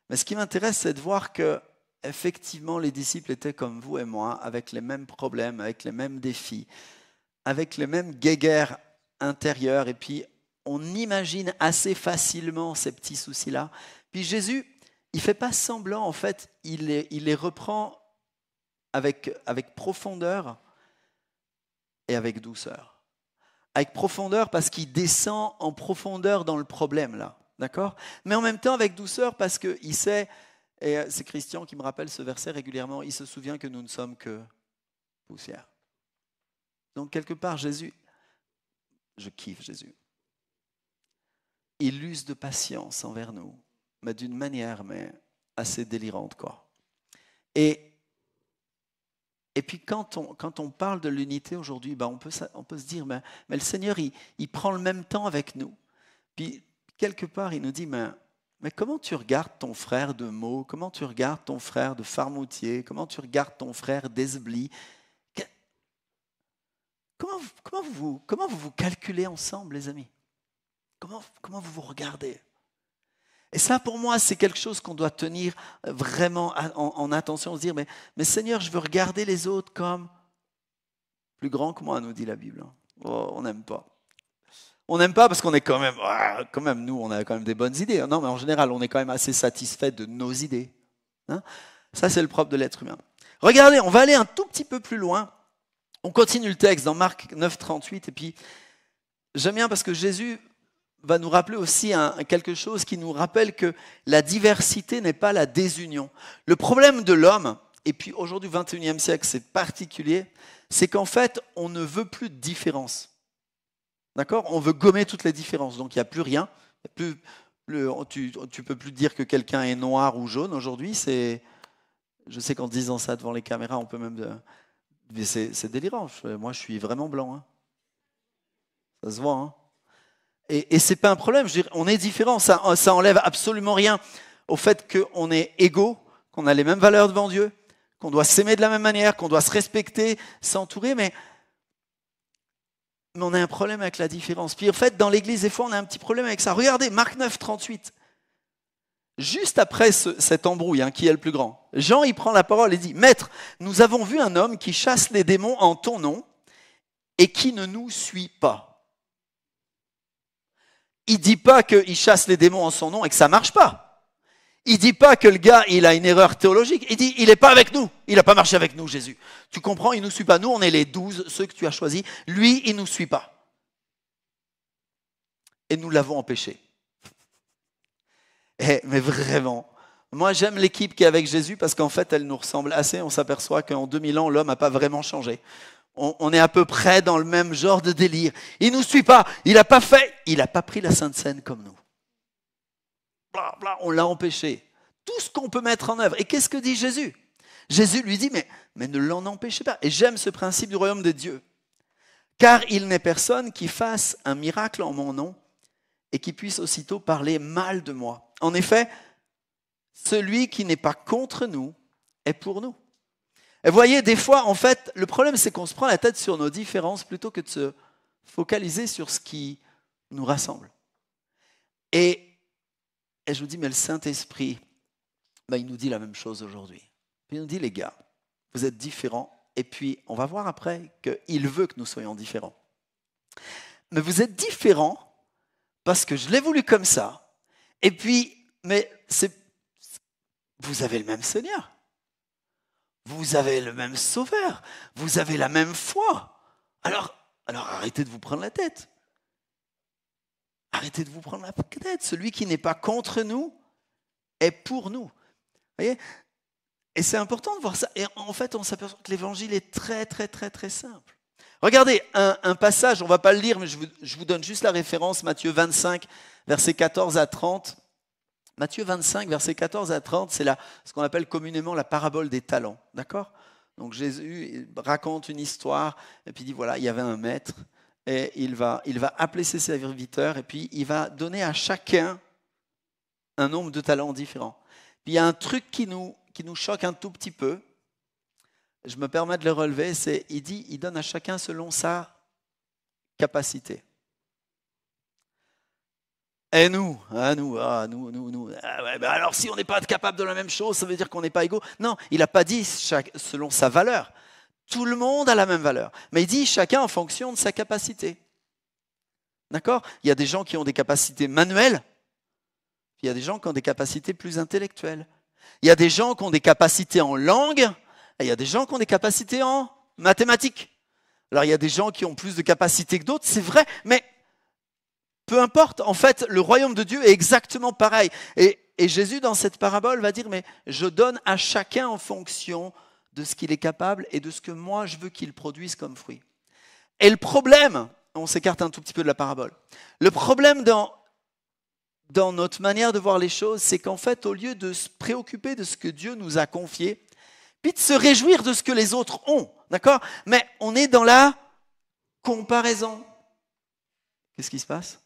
Mais ce qui m'intéresse, c'est de voir que effectivement, les disciples étaient comme vous et moi, avec les mêmes problèmes, avec les mêmes défis, avec les mêmes guéguerres intérieures. Et puis, on imagine assez facilement ces petits soucis-là. Puis Jésus, il ne fait pas semblant, en fait, il les reprend avec profondeur et avec douceur. Avec profondeur parce qu'il descend en profondeur dans le problème, là. D'accord? Mais en même temps avec douceur parce qu'il sait, et c'est Christian qui me rappelle ce verset régulièrement, il se souvient que nous ne sommes que poussière. Donc quelque part, Jésus, je kiffe Jésus. Il use de patience envers nous, mais d'une manière assez délirante, quoi. Et puis quand on parle de l'unité aujourd'hui, on peut se dire, mais le Seigneur, il prend le même temps avec nous. Puis quelque part, il nous dit, mais comment tu regardes ton frère de Meaux, comment tu regardes ton frère de Farmoutier, comment tu regardes ton frère d'Esbly? Comment vous calculez ensemble, les amis? Comment vous vous regardez? Et ça, pour moi, c'est quelque chose qu'on doit tenir vraiment en attention, se dire, mais Seigneur, je veux regarder les autres comme plus grands que moi, nous dit la Bible. Oh, on n'aime pas. On n'aime pas parce qu'on est quand même, nous, on a quand même des bonnes idées. Non, mais en général, on est quand même assez satisfait de nos idées. Hein? Ça, c'est le propre de l'être humain. Regardez, on va aller un tout petit peu plus loin. On continue le texte dans Marc 9, 38. Et puis, j'aime bien parce que Jésus va nous rappeler aussi quelque chose qui nous rappelle que la diversité n'est pas la désunion. Le problème de l'homme, et puis aujourd'hui, 21e siècle, c'est particulier, c'est qu'en fait, on ne veut plus de différence. D'accord? On veut gommer toutes les différences. Donc, il n'y a plus rien. Tu ne peux plus dire que quelqu'un est noir ou jaune aujourd'hui. Je sais qu'en disant ça devant les caméras, on peut même... C'est délirant. Moi, je suis vraiment blanc. Hein. Ça se voit. Hein. Et ce n'est pas un problème. Je veux dire, on est différent. Ça enlève absolument rien au fait qu'on est égaux, qu'on a les mêmes valeurs devant Dieu, qu'on doit s'aimer de la même manière, qu'on doit se respecter, s'entourer, mais on a un problème avec la différence. Puis en fait, dans l'Église, des fois, on a un petit problème avec ça. Regardez, Marc 9, 38. Juste après cette embrouille, qui est le plus grand, Jean, il prend la parole et dit, « Maître, nous avons vu un homme qui chasse les démons en ton nom et qui ne nous suit pas. » Il ne dit pas qu'il chasse les démons en son nom et que ça ne marche pas. Il ne dit pas que le gars, il a une erreur théologique. Il dit, il n'est pas avec nous. Il n'a pas marché avec nous, Jésus. Tu comprends, il ne nous suit pas. Nous, on est les 12, ceux que tu as choisis. Lui, il ne nous suit pas. Et nous l'avons empêché. Mais vraiment, moi, j'aime l'équipe qui est avec Jésus parce qu'en fait, elle nous ressemble assez. On s'aperçoit qu'en 2000 ans, l'homme n'a pas vraiment changé. On est à peu près dans le même genre de délire. Il ne nous suit pas. Il n'a pas pris la Sainte Seine comme nous. Bla, bla, on l'a empêché. Tout ce qu'on peut mettre en œuvre. Et qu'est-ce que dit Jésus? Jésus lui dit, mais ne l'en empêchez pas. Et j'aime ce principe du royaume de Dieu. Car il n'est personne qui fasse un miracle en mon nom et qui puisse aussitôt parler mal de moi. En effet, celui qui n'est pas contre nous est pour nous. Et vous voyez, des fois, en fait, le problème, c'est qu'on se prend la tête sur nos différences plutôt que de se focaliser sur ce qui nous rassemble. Et je vous dis, mais le Saint-Esprit, il nous dit la même chose aujourd'hui. Il nous dit, les gars, vous êtes différents, et puis on va voir après qu'il veut que nous soyons différents. Mais vous êtes différents parce que je l'ai voulu comme ça, et puis, vous avez le même Seigneur. Vous avez le même Sauveur. Vous avez la même foi. Alors arrêtez de vous prendre la tête. Arrêtez de vous prendre la tête. Celui qui n'est pas contre nous est pour nous. Vous voyez ? Et c'est important de voir ça. Et en fait, on s'aperçoit que l'évangile est très, très, très, très simple. Regardez un passage, on ne va pas le lire, mais je vous donne juste la référence, Matthieu 25, versets 14 à 30. Matthieu 25, versets 14 à 30, c'est ce qu'on appelle communément la parabole des talents. D'accord ? Donc Jésus raconte une histoire, et puis il dit, voilà, il y avait un maître, et il va appeler ses serviteurs, et puis il va donner à chacun un nombre de talents différents. Puis il y a un truc qui nous choque un tout petit peu, je me permets de le relever, c'est il donne à chacun selon sa capacité. Et nous. Ah ouais, alors si on n'est pas capable de la même chose, ça veut dire qu'on n'est pas égaux. Non, il n'a pas dit selon sa valeur. Tout le monde a la même valeur. Mais il dit chacun en fonction de sa capacité. D'accord ? Il y a des gens qui ont des capacités manuelles. Il y a des gens qui ont des capacités plus intellectuelles. Il y a des gens qui ont des capacités en langue. Et il y a des gens qui ont des capacités en mathématiques. Alors il y a des gens qui ont plus de capacités que d'autres, c'est vrai, mais peu importe, en fait, le royaume de Dieu est exactement pareil. Et Jésus, dans cette parabole, va dire, mais je donne à chacun en fonction de ce qu'il est capable et de ce que moi, je veux qu'il produise comme fruit. Et le problème, on s'écarte un tout petit peu de la parabole, le problème dans notre manière de voir les choses, c'est qu'en fait, au lieu de se préoccuper de ce que Dieu nous a confié, puis de se réjouir de ce que les autres ont, d'accord ? Mais on est dans la comparaison. Qu'est-ce qui se passe ?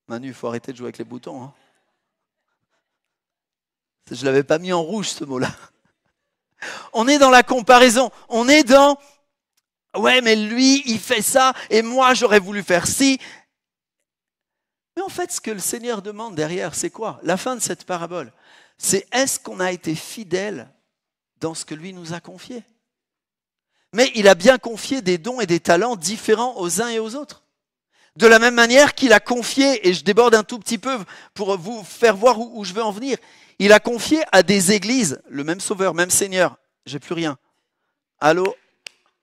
Manu, il faut arrêter de jouer avec les boutons. Hein. Je ne l'avais pas mis en rouge, ce mot-là. On est dans la comparaison. On est dans « ouais, mais lui, il fait ça, et moi, j'aurais voulu faire ci. » Mais en fait, ce que le Seigneur demande derrière, c'est quoi ? La fin de cette parabole, c'est est-ce qu'on a été fidèle dans ce que lui nous a confié ? Mais il a bien confié des dons et des talents différents aux uns et aux autres. De la même manière qu'il a confié, et je déborde un tout petit peu pour vous faire voir où je veux en venir, il a confié à des églises, le même Sauveur, même Seigneur, j'ai plus rien. Allô ?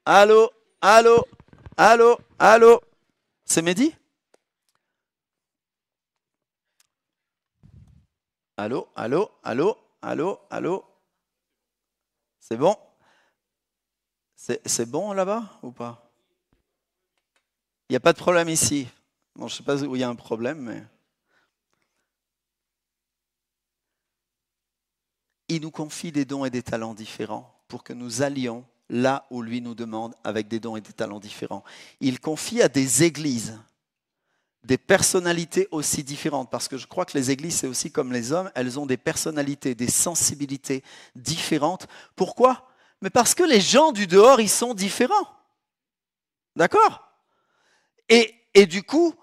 Allô ? Allô ? Allô ? Allô ? C'est Mehdi ? Allô ? Allô ? Allô ? Allô ? Allô ? C'est bon ? C'est bon là-bas ou pas ? Il n'y a pas de problème ici. Bon, je ne sais pas où il y a un problème, mais... Il nous confie des dons et des talents différents pour que nous allions là où lui nous demande avec des dons et des talents différents. Il confie à des églises des personnalités aussi différentes, parce que je crois que les églises, c'est aussi comme les hommes, elles ont des personnalités, des sensibilités différentes. Pourquoi ? Mais parce que les gens du dehors, ils sont différents. D'accord ? Et du coup,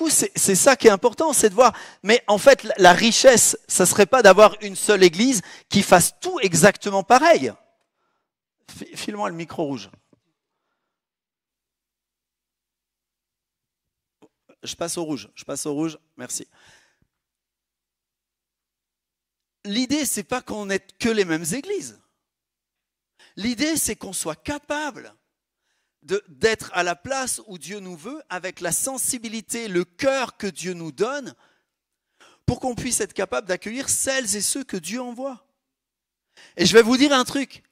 c'est ça qui est important, c'est de voir, mais en fait, la richesse, ça ne serait pas d'avoir une seule église qui fasse tout exactement pareil. File-moi le micro rouge. Je passe au rouge, merci. L'idée, c'est pas qu'on n'ait que les mêmes églises. L'idée, c'est qu'on soit capable d'être à la place où Dieu nous veut, avec la sensibilité, le cœur que Dieu nous donne, pour qu'on puisse être capable d'accueillir celles et ceux que Dieu envoie. Et je vais vous dire un truc.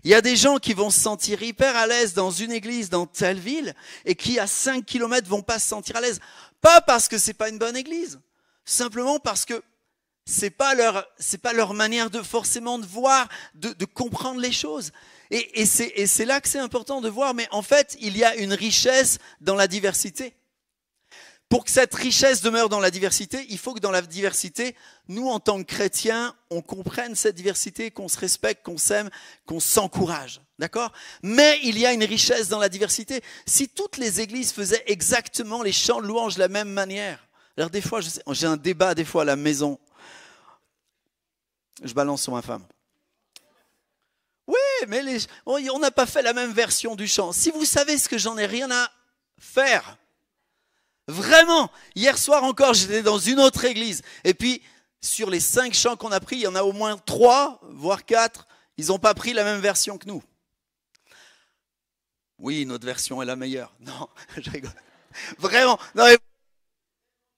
Il y a des gens qui vont se sentir hyper à l'aise dans une église, dans telle ville, et qui à 5 km vont pas se sentir à l'aise. Pas parce que c'est pas une bonne église, simplement parce que c'est pas leur manière de forcément de voir, de comprendre les choses. Et c'est là que c'est important de voir, mais en fait, il y a une richesse dans la diversité. Pour que cette richesse demeure dans la diversité, il faut que dans la diversité, nous, en tant que chrétiens, on comprenne cette diversité, qu'on se respecte, qu'on s'aime, qu'on s'encourage. D'accord? Mais il y a une richesse dans la diversité. Si toutes les églises faisaient exactement les chants de louange de la même manière, alors des fois, j'ai un débat des fois à la maison. Je balance sur ma femme. Oui, mais on n'a pas fait la même version du chant. Si vous savez ce que j'en ai rien à faire. Vraiment, hier soir encore, j'étais dans une autre église. Et puis, sur les 5 chants qu'on a pris, il y en a au moins 3, voire 4. Ils n'ont pas pris la même version que nous. Oui, notre version est la meilleure. Non, je rigole. Vraiment.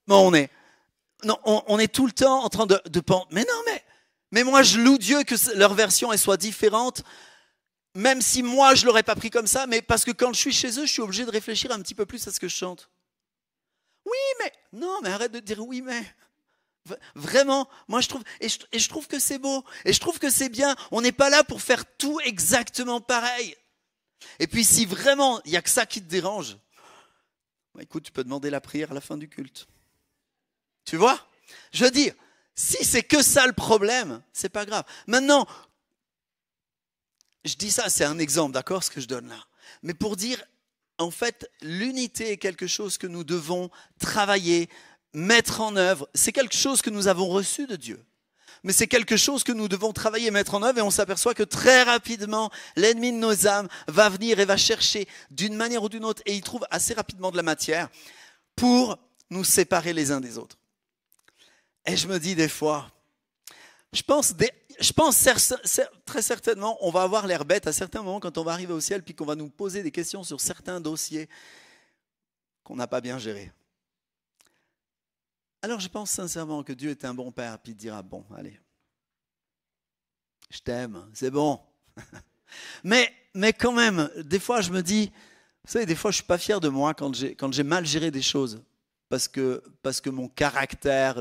Non, mais on est tout le temps en train de penser. Mais non, mais moi, je loue Dieu que leur version elle soit différente. Même si moi, je ne l'aurais pas pris comme ça. Mais parce que quand je suis chez eux, je suis obligé de réfléchir un petit peu plus à ce que je chante. Oui, mais... Non, mais arrête de dire oui, mais... Vraiment, moi je trouve... Et je trouve que c'est beau. Et je trouve que c'est bien. On n'est pas là pour faire tout exactement pareil. Et puis si vraiment, il n'y a que ça qui te dérange, bah, écoute, tu peux demander la prière à la fin du culte. Tu vois? Je veux dire, si c'est que ça le problème, c'est pas grave. Maintenant, je dis ça, c'est un exemple, d'accord, ce que je donne là. Mais pour dire... En fait, l'unité est quelque chose que nous devons travailler, mettre en œuvre. C'est quelque chose que nous avons reçu de Dieu. Mais c'est quelque chose que nous devons travailler, mettre en œuvre. Et on s'aperçoit que très rapidement, l'ennemi de nos âmes va venir et va chercher d'une manière ou d'une autre. Et il trouve assez rapidement de la matière pour nous séparer les uns des autres. Et je me dis des fois, je pense très certainement, on va avoir l'air bête à certains moments quand on va arriver au ciel puis qu'on va nous poser des questions sur certains dossiers qu'on n'a pas bien gérés. Alors je pense sincèrement que Dieu est un bon père puis il dira, bon, allez, je t'aime, c'est bon. mais quand même, des fois je me dis, vous savez, des fois je ne suis pas fier de moi quand j'ai mal géré des choses. Parce que mon caractère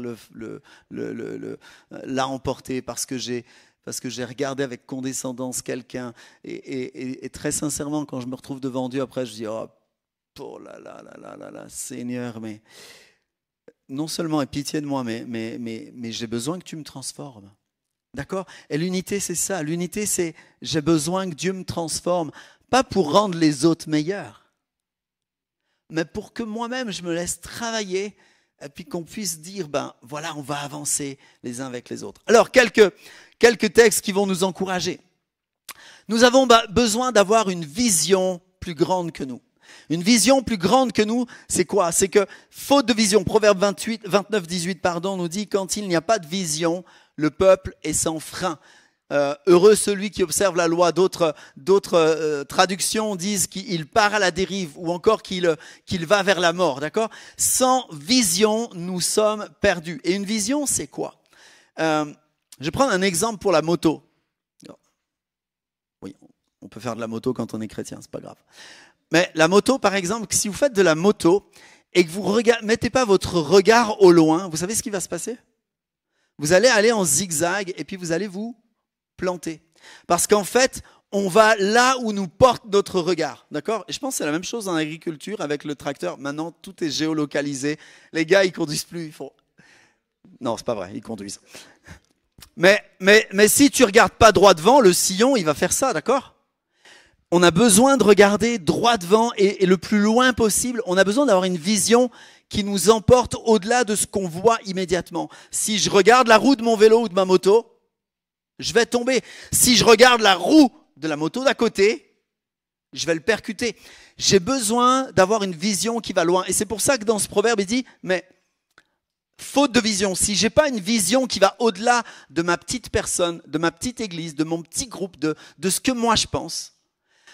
l'a emporté, parce que j'ai regardé avec condescendance quelqu'un. Et très sincèrement, quand je me retrouve devant Dieu, après, je dis, oh là, Seigneur, mais non seulement aie pitié de moi, mais j'ai besoin que tu me transformes. D'accord? Et l'unité, c'est ça. L'unité, c'est j'ai besoin que Dieu me transforme, pas pour rendre les autres meilleurs, mais pour que moi-même, je me laisse travailler et puis qu'on puisse dire, ben voilà, on va avancer les uns avec les autres. Alors, quelques textes qui vont nous encourager. Nous avons besoin d'avoir une vision plus grande que nous. Une vision plus grande que nous, c'est quoi? C'est que, faute de vision, Proverbe 29, 18, nous dit, quand il n'y a pas de vision, le peuple est sans frein. Heureux celui qui observe la loi. D'autres traductions disent qu'il part à la dérive ou encore qu'il va vers la mort. D'accord? Sans vision, nous sommes perdus. Et une vision, c'est quoi? Je vais prendre un exemple pour la moto. Oui, on peut faire de la moto quand on est chrétien, c'est pas grave. Mais la moto, par exemple, si vous faites de la moto et que vous mettez pas votre regard au loin, vous savez ce qui va se passer? Vous allez aller en zigzag et puis vous allez vous planter. Parce qu'en fait, on va là où nous porte notre regard. D'accord? Et je pense que c'est la même chose en agriculture avec le tracteur. Maintenant, tout est géolocalisé. Les gars, ils conduisent plus. Ils font... Non, c'est pas vrai, ils conduisent. Mais si tu regardes pas droit devant, le sillon, il va faire ça, d'accord? On a besoin de regarder droit devant et le plus loin possible. On a besoin d'avoir une vision qui nous emporte au-delà de ce qu'on voit immédiatement. Si je regarde la roue de mon vélo ou de ma moto, je vais tomber. Si je regarde la roue de la moto d'à côté, je vais le percuter. J'ai besoin d'avoir une vision qui va loin. Et c'est pour ça que dans ce proverbe, il dit, mais faute de vision, si j'ai pas une vision qui va au-delà de ma petite personne, de ma petite église, de mon petit groupe, de ce que moi je pense,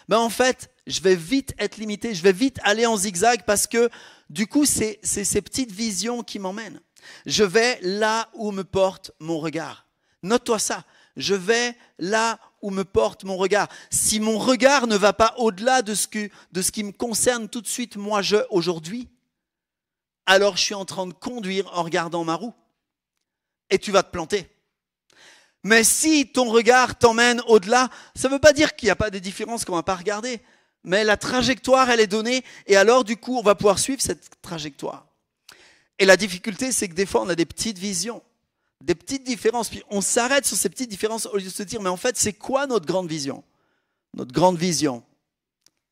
ben en fait, je vais vite être limité, je vais vite aller en zigzag parce que du coup, c'est ces petites visions qui m'emmènent. Je vais là où me porte mon regard. Note-toi ça. Je vais là où me porte mon regard. Si mon regard ne va pas au-delà de ce qui me concerne tout de suite, moi, aujourd'hui, alors je suis en train de conduire en regardant ma roue. Et tu vas te planter. Mais si ton regard t'emmène au-delà, ça ne veut pas dire qu'il n'y a pas des différences qu'on ne va pas regarder. Mais la trajectoire, elle est donnée. Et alors, du coup, on va pouvoir suivre cette trajectoire. Et la difficulté, c'est que des fois, on a des petites visions, des petites différences. Puis on s'arrête sur ces petites différences au lieu de se dire, mais en fait, c'est quoi notre grande vision? Notre grande vision,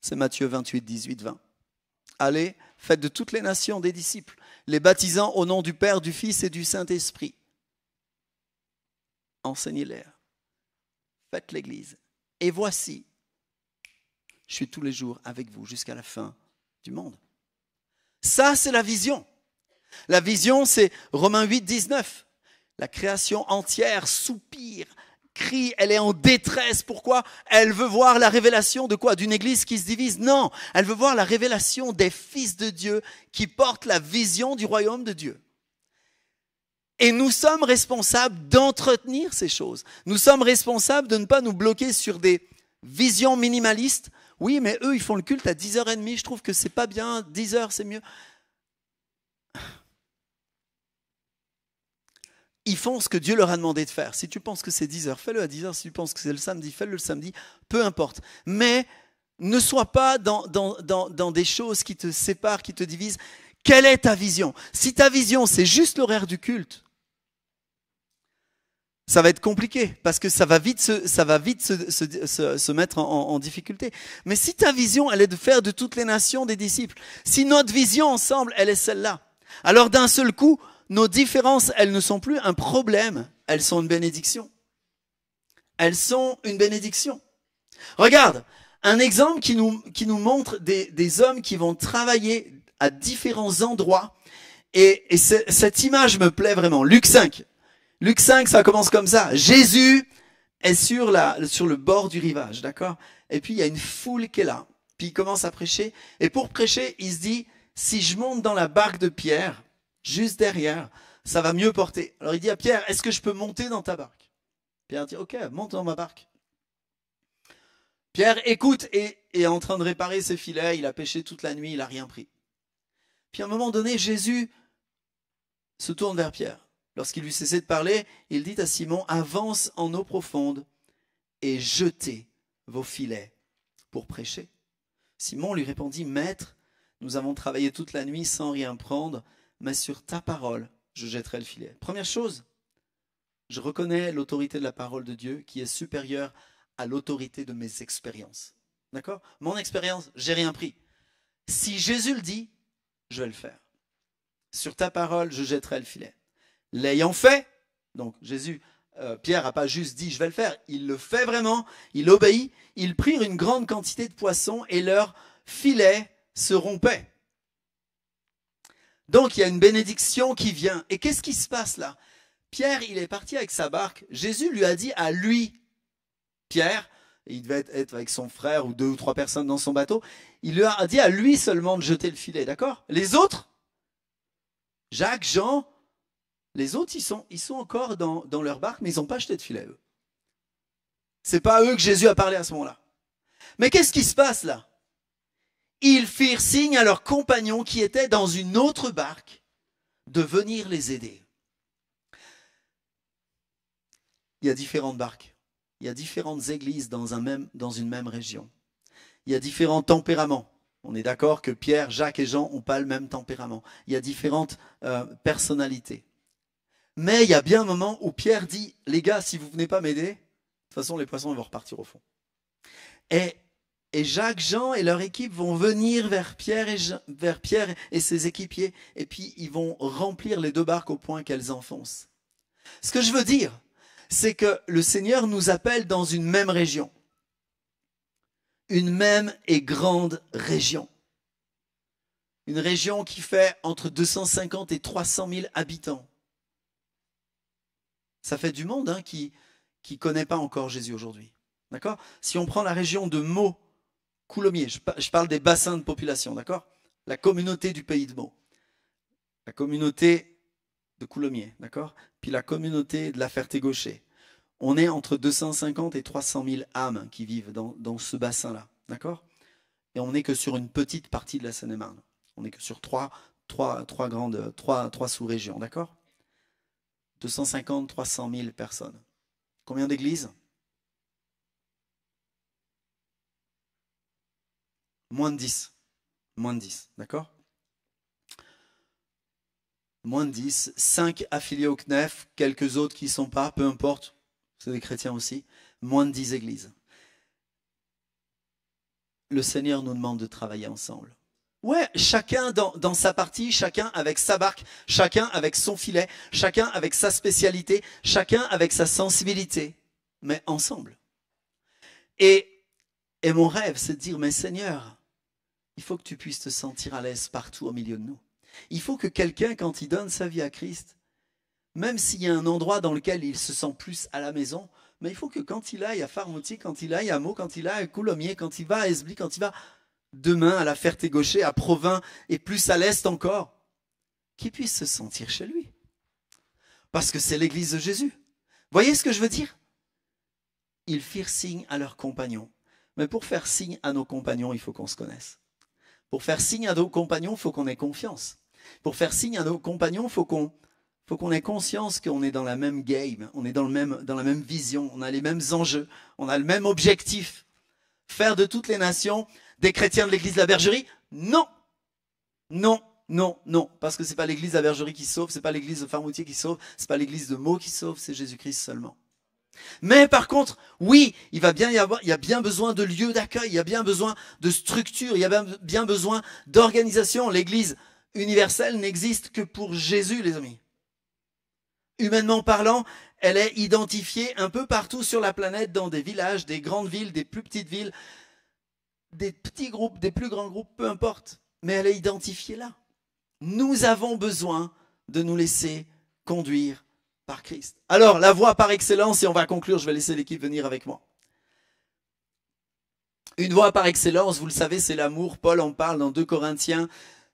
c'est Matthieu 28, 18, 20. Allez, faites de toutes les nations des disciples, les baptisant au nom du Père, du Fils et du Saint-Esprit. Enseignez-les. Faites l'Église. Et voici, je suis tous les jours avec vous jusqu'à la fin du monde. Ça, c'est la vision. La vision, c'est Romains 8, 19. La création entière soupire, crie, elle est en détresse. Pourquoi? Elle veut voir la révélation de quoi? D'une église qui se divise? Non, elle veut voir la révélation des fils de Dieu qui portent la vision du royaume de Dieu. Et nous sommes responsables d'entretenir ces choses. Nous sommes responsables de ne pas nous bloquer sur des visions minimalistes. Oui, mais eux, ils font le culte à 10h30. Je trouve que c'est pas bien. 10h, c'est mieux. Ils font ce que Dieu leur a demandé de faire. Si tu penses que c'est 10h, fais-le à 10h. Si tu penses que c'est le samedi, fais-le le samedi. Peu importe. Mais ne sois pas dans des choses qui te séparent, qui te divisent. Quelle est ta vision? Si ta vision, c'est juste l'horaire du culte, ça va être compliqué parce que ça va vite se mettre en difficulté. Mais si ta vision, elle est de faire de toutes les nations des disciples, si notre vision ensemble, elle est celle-là, alors d'un seul coup, nos différences, elles ne sont plus un problème, elles sont une bénédiction. Elles sont une bénédiction. Regarde, un exemple qui nous montre des hommes qui vont travailler à différents endroits. Et cette image me plaît vraiment. Luc 5. Luc 5, ça commence comme ça. Jésus est sur le bord du rivage, d'accord? Et puis il y a une foule qui est là. Puis il commence à prêcher. Et pour prêcher, il se dit, si je monte dans la barque de Pierre, juste derrière, ça va mieux porter. Alors il dit à Pierre, est-ce que je peux monter dans ta barque? Pierre dit, ok, monte dans ma barque. Pierre écoute et est en train de réparer ses filets. Il a pêché toute la nuit, il n'a rien pris. Puis à un moment donné, Jésus se tourne vers Pierre. Lorsqu'il lui cessait de parler, il dit à Simon, avance en eau profonde et jetez vos filets pour prêcher. Simon lui répondit, Maître, nous avons travaillé toute la nuit sans rien prendre, mais sur ta parole, je jetterai le filet. Première chose, je reconnais l'autorité de la parole de Dieu qui est supérieure à l'autorité de mes expériences. D'accord? Mon expérience, j'ai rien pris. Si Jésus le dit, je vais le faire. Sur ta parole, je jetterai le filet. L'ayant fait, donc Pierre n'a pas juste dit je vais le faire, il le fait vraiment, il obéit, ils prirent une grande quantité de poissons et leur filet se rompait. Donc il y a une bénédiction qui vient. Et qu'est-ce qui se passe là? Pierre, il est parti avec sa barque, Jésus lui a dit à lui, Pierre, il devait être avec son frère ou 2 ou 3 personnes dans son bateau, il lui a dit à lui seulement de jeter le filet, d'accord? Les autres, Jacques, Jean, les autres, ils sont encore dans leur barque, mais ils n'ont pas jeté de filet, eux. C'est pas à eux que Jésus a parlé à ce moment-là. Mais qu'est-ce qui se passe là? Ils firent signe à leurs compagnons qui étaient dans une autre barque de venir les aider. Il y a différentes barques. Il y a différentes églises dans une même région. Il y a différents tempéraments. On est d'accord que Pierre, Jacques et Jean n'ont pas le même tempérament. Il y a différentes personnalités. Mais il y a bien un moment où Pierre dit, les gars, si vous ne venez pas m'aider, de toute façon les poissons vont repartir au fond. Et Jacques, Jean et leur équipe vont venir vers Pierre et ses équipiers, et puis ils vont remplir les 2 barques au point qu'elles enfoncent. Ce que je veux dire, c'est que le Seigneur nous appelle dans une même région. Une même et grande région. Une région qui fait entre 250 et 300 000 habitants. Ça fait du monde qui ne connaît pas encore Jésus aujourd'hui. D'accord? Si on prend la région de Meaux, Coulommiers, je parle des bassins de population, d'accord? La communauté du pays de Meaux. La communauté de Coulommiers, d'accord? Puis la communauté de la Ferté-Gaucher. On est entre 250 et 300 000 âmes qui vivent dans ce bassin-là, d'accord? Et on n'est que sur une petite partie de la Seine-et-Marne. On n'est que sur trois sous-régions, d'accord? 250, 300 000 personnes. Combien d'églises? Moins de 10. Moins de 10, d'accord? Moins de 10, 5 affiliés au CNEF, quelques autres qui ne sont pas, peu importe, c'est des chrétiens aussi, moins de 10 églises. Le Seigneur nous demande de travailler ensemble. Ouais, chacun dans sa partie, chacun avec sa barque, chacun avec son filet, chacun avec sa spécialité, chacun avec sa sensibilité, mais ensemble. Et mon rêve, c'est de dire, mais Seigneur, il faut que tu puisses te sentir à l'aise partout au milieu de nous. Il faut que quelqu'un, quand il donne sa vie à Christ, même s'il y a un endroit dans lequel il se sent plus à la maison, mais il faut que quand il aille à Farmoutier, quand il aille à Meaux, quand il aille à Coulommiers, quand il va à Esbly, quand il va demain à la Ferté-Gaucher, à Provins et plus à l'est encore, qu'il puisse se sentir chez lui. Parce que c'est l'église de Jésus. Voyez ce que je veux dire? Ils firent signe à leurs compagnons. Mais pour faire signe à nos compagnons, il faut qu'on se connaisse. Pour faire signe à nos compagnons, il faut qu'on ait confiance. Pour faire signe à nos compagnons, il faut qu'on ait conscience qu'on est dans la même game, on est dans la même vision, on a les mêmes enjeux, on a le même objectif. Faire de toutes les nations des chrétiens de l'église de la Bergerie? Non. Non, non, non. Parce que c'est pas l'église de la Bergerie qui sauve, c'est pas l'église de Farmoutier qui sauve, c'est pas l'église de Meaux qui sauve, c'est Jésus-Christ seulement. Mais par contre, oui, il y a bien besoin de lieux d'accueil, il y a bien besoin de structure, il y a bien besoin d'organisation. L'église universelle n'existe que pour Jésus, les amis. Humainement parlant, elle est identifiée un peu partout sur la planète, dans des villages, des grandes villes, des plus petites villes, des petits groupes, des plus grands groupes, peu importe. Mais elle est identifiée là. Nous avons besoin de nous laisser conduire par Christ. Alors, la voie par excellence, et on va conclure, je vais laisser l'équipe venir avec moi. Une voie par excellence, vous le savez, c'est l'amour. Paul en parle dans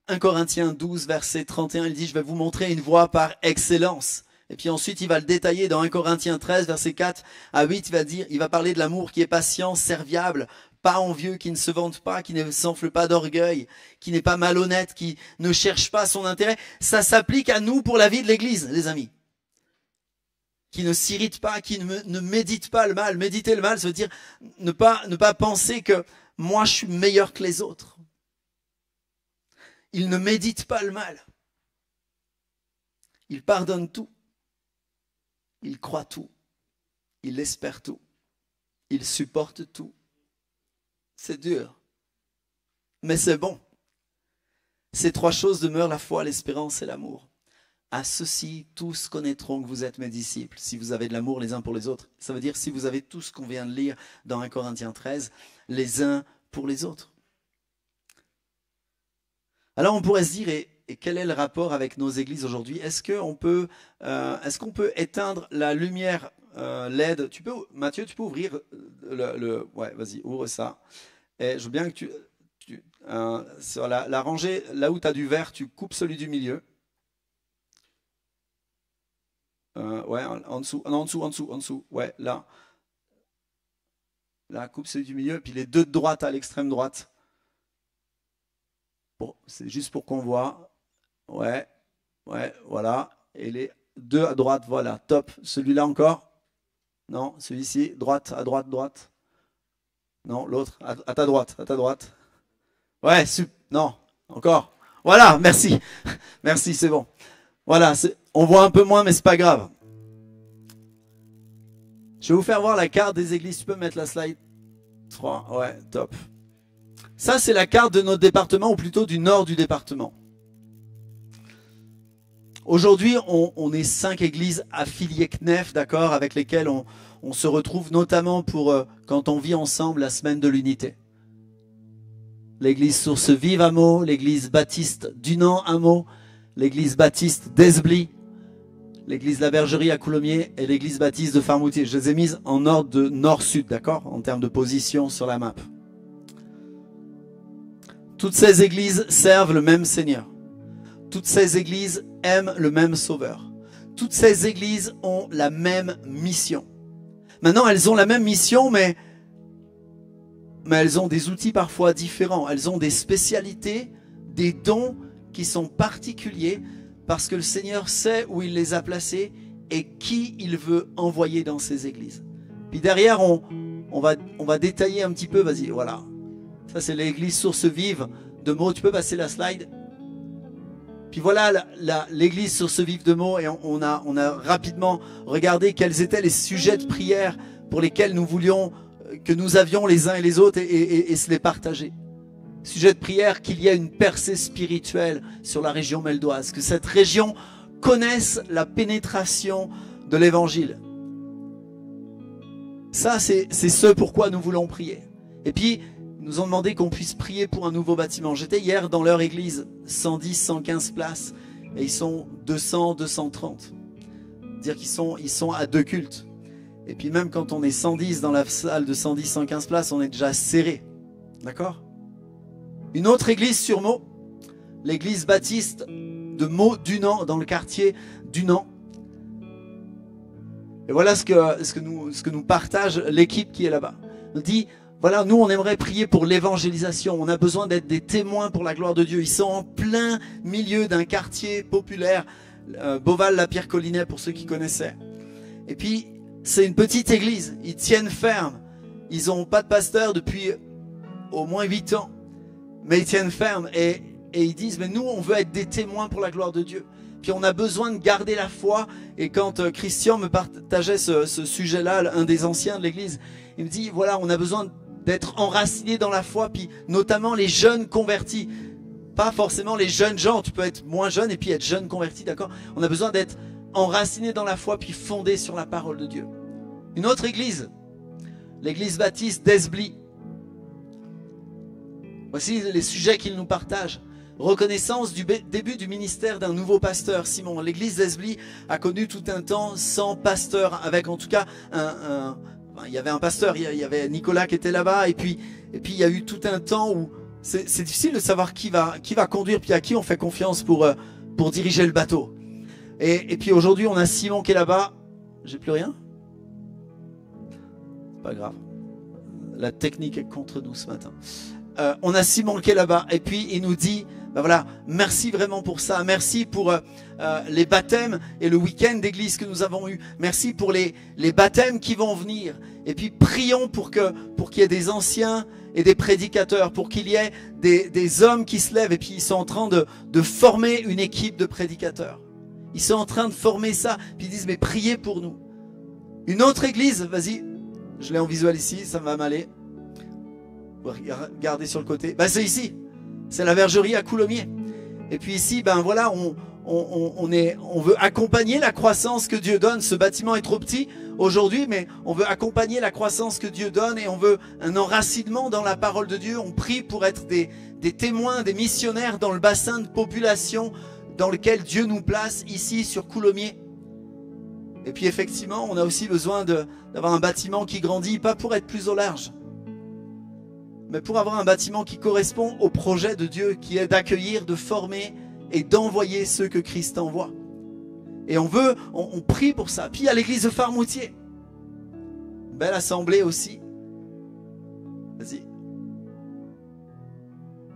1 Corinthiens 12, verset 31. Il dit, je vais vous montrer une voie par excellence. Et puis ensuite, il va le détailler dans 1 Corinthiens 13, verset 4 à 8. Il va parler de l'amour qui est patient, serviable, pas envieux, qui ne se vante pas, qui ne s'enfle pas d'orgueil, qui n'est pas malhonnête, qui ne cherche pas son intérêt. Ça s'applique à nous pour la vie de l'Église, les amis. Qui ne s'irrite pas, qui ne médite pas le mal. Méditer le mal, ça veut dire ne pas penser que moi je suis meilleur que les autres. Il ne médite pas le mal. Il pardonne tout. Il croit tout. Il espère tout. Il supporte tout. C'est dur. Mais c'est bon. Ces trois choses demeurent la foi, l'espérance et l'amour. À ceux-ci, tous connaîtront que vous êtes mes disciples, si vous avez de l'amour les uns pour les autres. Ça veut dire si vous avez tout ce qu'on vient de lire dans 1 Corinthiens 13, les uns pour les autres. Alors on pourrait se dire, et quel est le rapport avec nos églises aujourd'hui? Est-ce qu'on peut éteindre la lumière LED? Mathieu, tu peux ouvrir ouais, vas-y, ouvre ça. Et je veux bien que sur la rangée, là où tu as du vert, tu coupes celui du milieu. Ouais, en dessous. Ouais, là. Là, coupe celui du milieu, puis les deux de droite à l'extrême droite. Bon, c'est juste pour qu'on voit. Ouais, voilà. Et les deux à droite, voilà, top. Celui-là encore? Non, celui-ci, droite, à droite. Non, l'autre, à ta droite. Ouais, non, encore. Voilà, merci. Merci, c'est bon. Voilà, on voit un peu moins, mais c'est pas grave. Je vais vous faire voir la carte des églises. Tu peux mettre la slide 3. Ouais, top. Ça, c'est la carte de notre département, ou plutôt du nord du département. Aujourd'hui, on est 5 églises affiliées CNEF, d'accord, avec lesquelles on se retrouve notamment pour quand on vit ensemble la semaine de l'unité. L'église Source Vive à Meaux, l'église baptiste d'Unan à Meaux, l'église baptiste d'Esbly, l'église La Bergerie à Coulommiers et l'église baptiste de Farmoutier. Je les ai mises en ordre de nord-sud, d'accord, en termes de position sur la map. Toutes ces églises servent le même Seigneur. Toutes ces églises aiment le même Sauveur. Toutes ces églises ont la même mission. Maintenant, elles ont la même mission, mais elles ont des outils parfois différents. Elles ont des spécialités, des dons qui sont particuliers parce que le Seigneur sait où il les a placés et qui il veut envoyer dans ces églises. Puis derrière, on va détailler un petit peu. Vas-y, voilà. Ça, c'est l'église Source Vive de Meaux. Tu peux passer la slide? Puis voilà l'église sur ce vif de mots, et on a rapidement regardé quels étaient les sujets de prière pour lesquels nous voulions, que nous avions les uns et les autres, et se les partager. Sujet de prière, qu'il y ait une percée spirituelle sur la région meldoise, que cette région connaisse la pénétration de l'évangile. Ça, c'est ce pourquoi nous voulons prier. Et puis, ils nous ont demandé qu'on puisse prier pour un nouveau bâtiment. J'étais hier dans leur église, 110, 115 places, et ils sont 200, 230. C'est-à-dire qu'ils sont à 2 cultes. Et puis même quand on est 110 dans la salle de 110, 115 places, on est déjà serré. D'accord? Une autre église sur Meaux, l'église baptiste de Meaux-Dunant, dans le quartier Dunant. Et voilà ce que nous partage l'équipe qui est là-bas. On dit, voilà, nous on aimerait prier pour l'évangélisation. On a besoin d'être des témoins pour la gloire de Dieu. Ils sont en plein milieu d'un quartier populaire, Beauval-la-Pierre-Collinet pour ceux qui connaissaient. Et puis, c'est une petite église. Ils tiennent ferme. Ils n'ont pas de pasteur depuis au moins 8 ans. Mais ils tiennent ferme et ils disent, mais nous on veut être des témoins pour la gloire de Dieu. Puis on a besoin de garder la foi. Et quand Christian me partageait ce sujet-là, un des anciens de l'église, il me dit, voilà, on a besoin d'être enracinés dans la foi, puis notamment les jeunes convertis. Pas forcément les jeunes gens, tu peux être moins jeune et puis être jeune converti, d'accord? On a besoin d'être enracinés dans la foi, puis fondés sur la parole de Dieu. Une autre église, l'église baptiste d'Esbly. Voici les sujets qu'il nous partage. Reconnaissance du début du ministère d'un nouveau pasteur, Simon. L'église d'Esbly a connu tout un temps sans pasteur, avec en tout cas il y avait un pasteur, il y avait Nicolas qui était là-bas, et puis il y a eu tout un temps où c'est difficile de savoir qui va conduire, puis à qui on fait confiance pour diriger le bateau. Et puis aujourd'hui on a Simon qui est là-bas. J'ai plus rien? Pas grave. La technique est contre nous ce matin. On a Simon qui est là-bas, et puis il nous dit, ben voilà, merci vraiment pour ça, merci pour les baptêmes et le week-end d'église que nous avons eu, merci pour les baptêmes qui vont venir, et puis prions pour qu'il y ait des anciens et des prédicateurs, pour qu'il y ait des hommes qui se lèvent, et puis ils sont en train de former une équipe de prédicateurs, ils sont en train de former ça, puis ils disent mais priez pour nous. Une autre église, vas-y, je l'ai en visuel ici, ça va m'aller. Regardez sur le côté, ben c'est ici, c'est la Vergerie à Coulommiers. Et puis ici, ben voilà, on veut accompagner la croissance que Dieu donne. Ce bâtiment est trop petit aujourd'hui, mais on veut accompagner la croissance que Dieu donne, et on veut un enracinement dans la parole de Dieu. On prie pour être des témoins, des missionnaires dans le bassin de population dans lequel Dieu nous place ici sur Coulommiers. Et puis effectivement, on a aussi besoin d'avoir un bâtiment qui grandit, pas pour être plus au large, mais pour avoir un bâtiment qui correspond au projet de Dieu, qui est d'accueillir, de former et d'envoyer ceux que Christ envoie. Et on prie pour ça. Puis il y a l'église de Farmoutier. Belle assemblée aussi. Vas-y.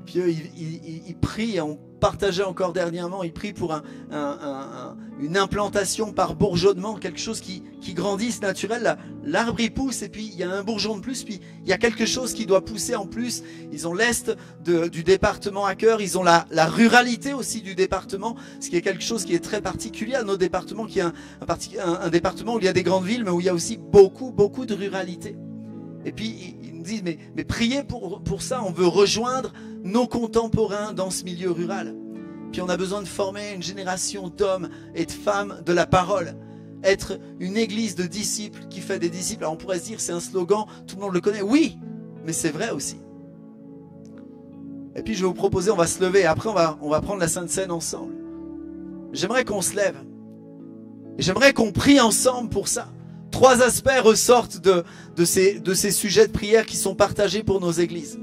Puis eux, ils prient, et on partageait encore dernièrement, ils prient pour une implantation par bourgeonnement, quelque chose qui grandisse naturel. L'arbre il pousse, et puis il y a un bourgeon de plus, puis il y a quelque chose qui doit pousser en plus. Ils ont l'est du département à cœur, ils ont la ruralité aussi du département, ce qui est quelque chose qui est très particulier à nos départements, qui est un département où il y a des grandes villes, mais où il y a aussi beaucoup de ruralité. Et puis ils nous disent, mais priez pour ça, on veut rejoindre nos contemporains dans ce milieu rural. Puis on a besoin de former une génération d'hommes et de femmes de la parole. Être une église de disciples qui fait des disciples. Alors on pourrait se dire, c'est un slogan, tout le monde le connaît. Oui, mais c'est vrai aussi. Et puis je vais vous proposer, on va se lever, et après on va prendre la Sainte Seine ensemble. J'aimerais qu'on se lève. J'aimerais qu'on prie ensemble pour ça. 3 aspects ressortent de ces sujets de prière qui sont partagés pour nos églises.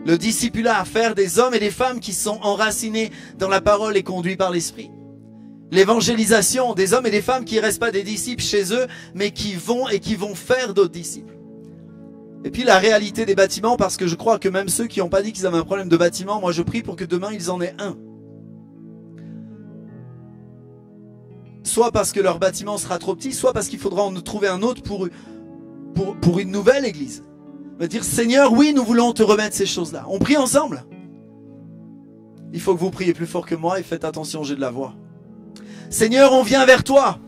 Le discipulat, à faire des hommes et des femmes qui sont enracinés dans la parole et conduits par l'Esprit. L'évangélisation, des hommes et des femmes qui ne restent pas des disciples chez eux, mais qui vont faire d'autres disciples. Et puis la réalité des bâtiments, parce que je crois que même ceux qui n'ont pas dit qu'ils avaient un problème de bâtiment, moi je prie pour que demain ils en aient un. Soit parce que leur bâtiment sera trop petit, soit parce qu'il faudra en trouver un autre pour une nouvelle église. On va dire, Seigneur, oui, nous voulons te remettre ces choses-là. On prie ensemble. Il faut que vous priez plus fort que moi et faites attention, j'ai de la voix. Seigneur, on vient vers toi.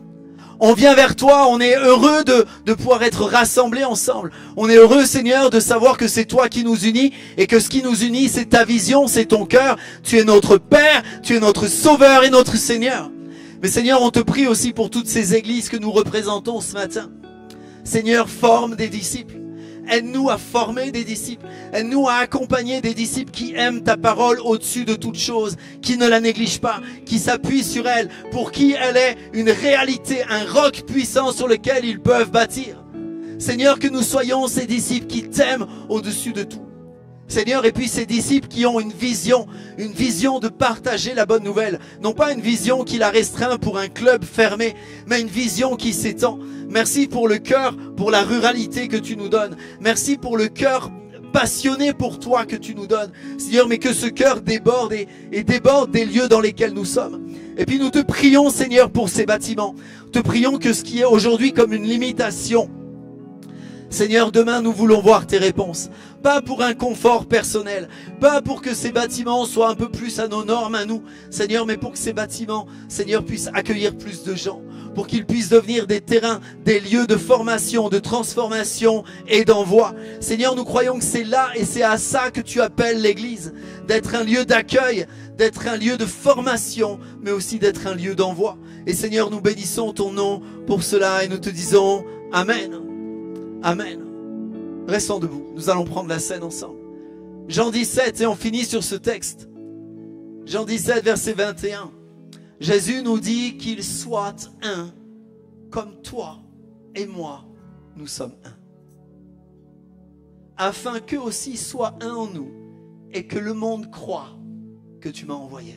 On vient vers toi, on est heureux de pouvoir être rassemblés ensemble. On est heureux, Seigneur, de savoir que c'est toi qui nous unis et que ce qui nous unit, c'est ta vision, c'est ton cœur. Tu es notre Père, tu es notre Sauveur et notre Seigneur. Mais Seigneur, on te prie aussi pour toutes ces églises que nous représentons ce matin. Seigneur, forme des disciples. Aide-nous à former des disciples. Aide-nous à accompagner des disciples qui aiment ta parole au-dessus de toute chose, qui ne la négligent pas, qui s'appuient sur elle, pour qui elle est une réalité, un roc puissant sur lequel ils peuvent bâtir. Seigneur, que nous soyons ces disciples qui t'aiment au-dessus de tout. Seigneur, et puis ces disciples qui ont une vision de partager la bonne nouvelle. Non pas une vision qui la restreint pour un club fermé, mais une vision qui s'étend. Merci pour le cœur, pour la ruralité que tu nous donnes. Merci pour le cœur passionné pour toi que tu nous donnes. Seigneur, mais que ce cœur déborde et déborde des lieux dans lesquels nous sommes. Et puis nous te prions, Seigneur, pour ces bâtiments. Nous te prions que ce qui est aujourd'hui comme une limitation, Seigneur, demain nous voulons voir tes réponses. Pas pour un confort personnel, pas pour que ces bâtiments soient un peu plus à nos normes, à nous, Seigneur, mais pour que ces bâtiments, Seigneur, puissent accueillir plus de gens, pour qu'ils puissent devenir des terrains, des lieux de formation, de transformation et d'envoi. Seigneur, nous croyons que c'est là et c'est à ça que tu appelles l'Église, d'être un lieu d'accueil, d'être un lieu de formation, mais aussi d'être un lieu d'envoi. Et Seigneur, nous bénissons ton nom pour cela et nous te disons Amen. Amen. Restons debout, nous allons prendre la scène ensemble. Jean 17, et on finit sur ce texte. Jean 17, verset 21. Jésus nous dit qu'il soit un, comme toi et moi, nous sommes un. Afin qu'eux aussi soient un en nous, et que le monde croie que tu m'as envoyé.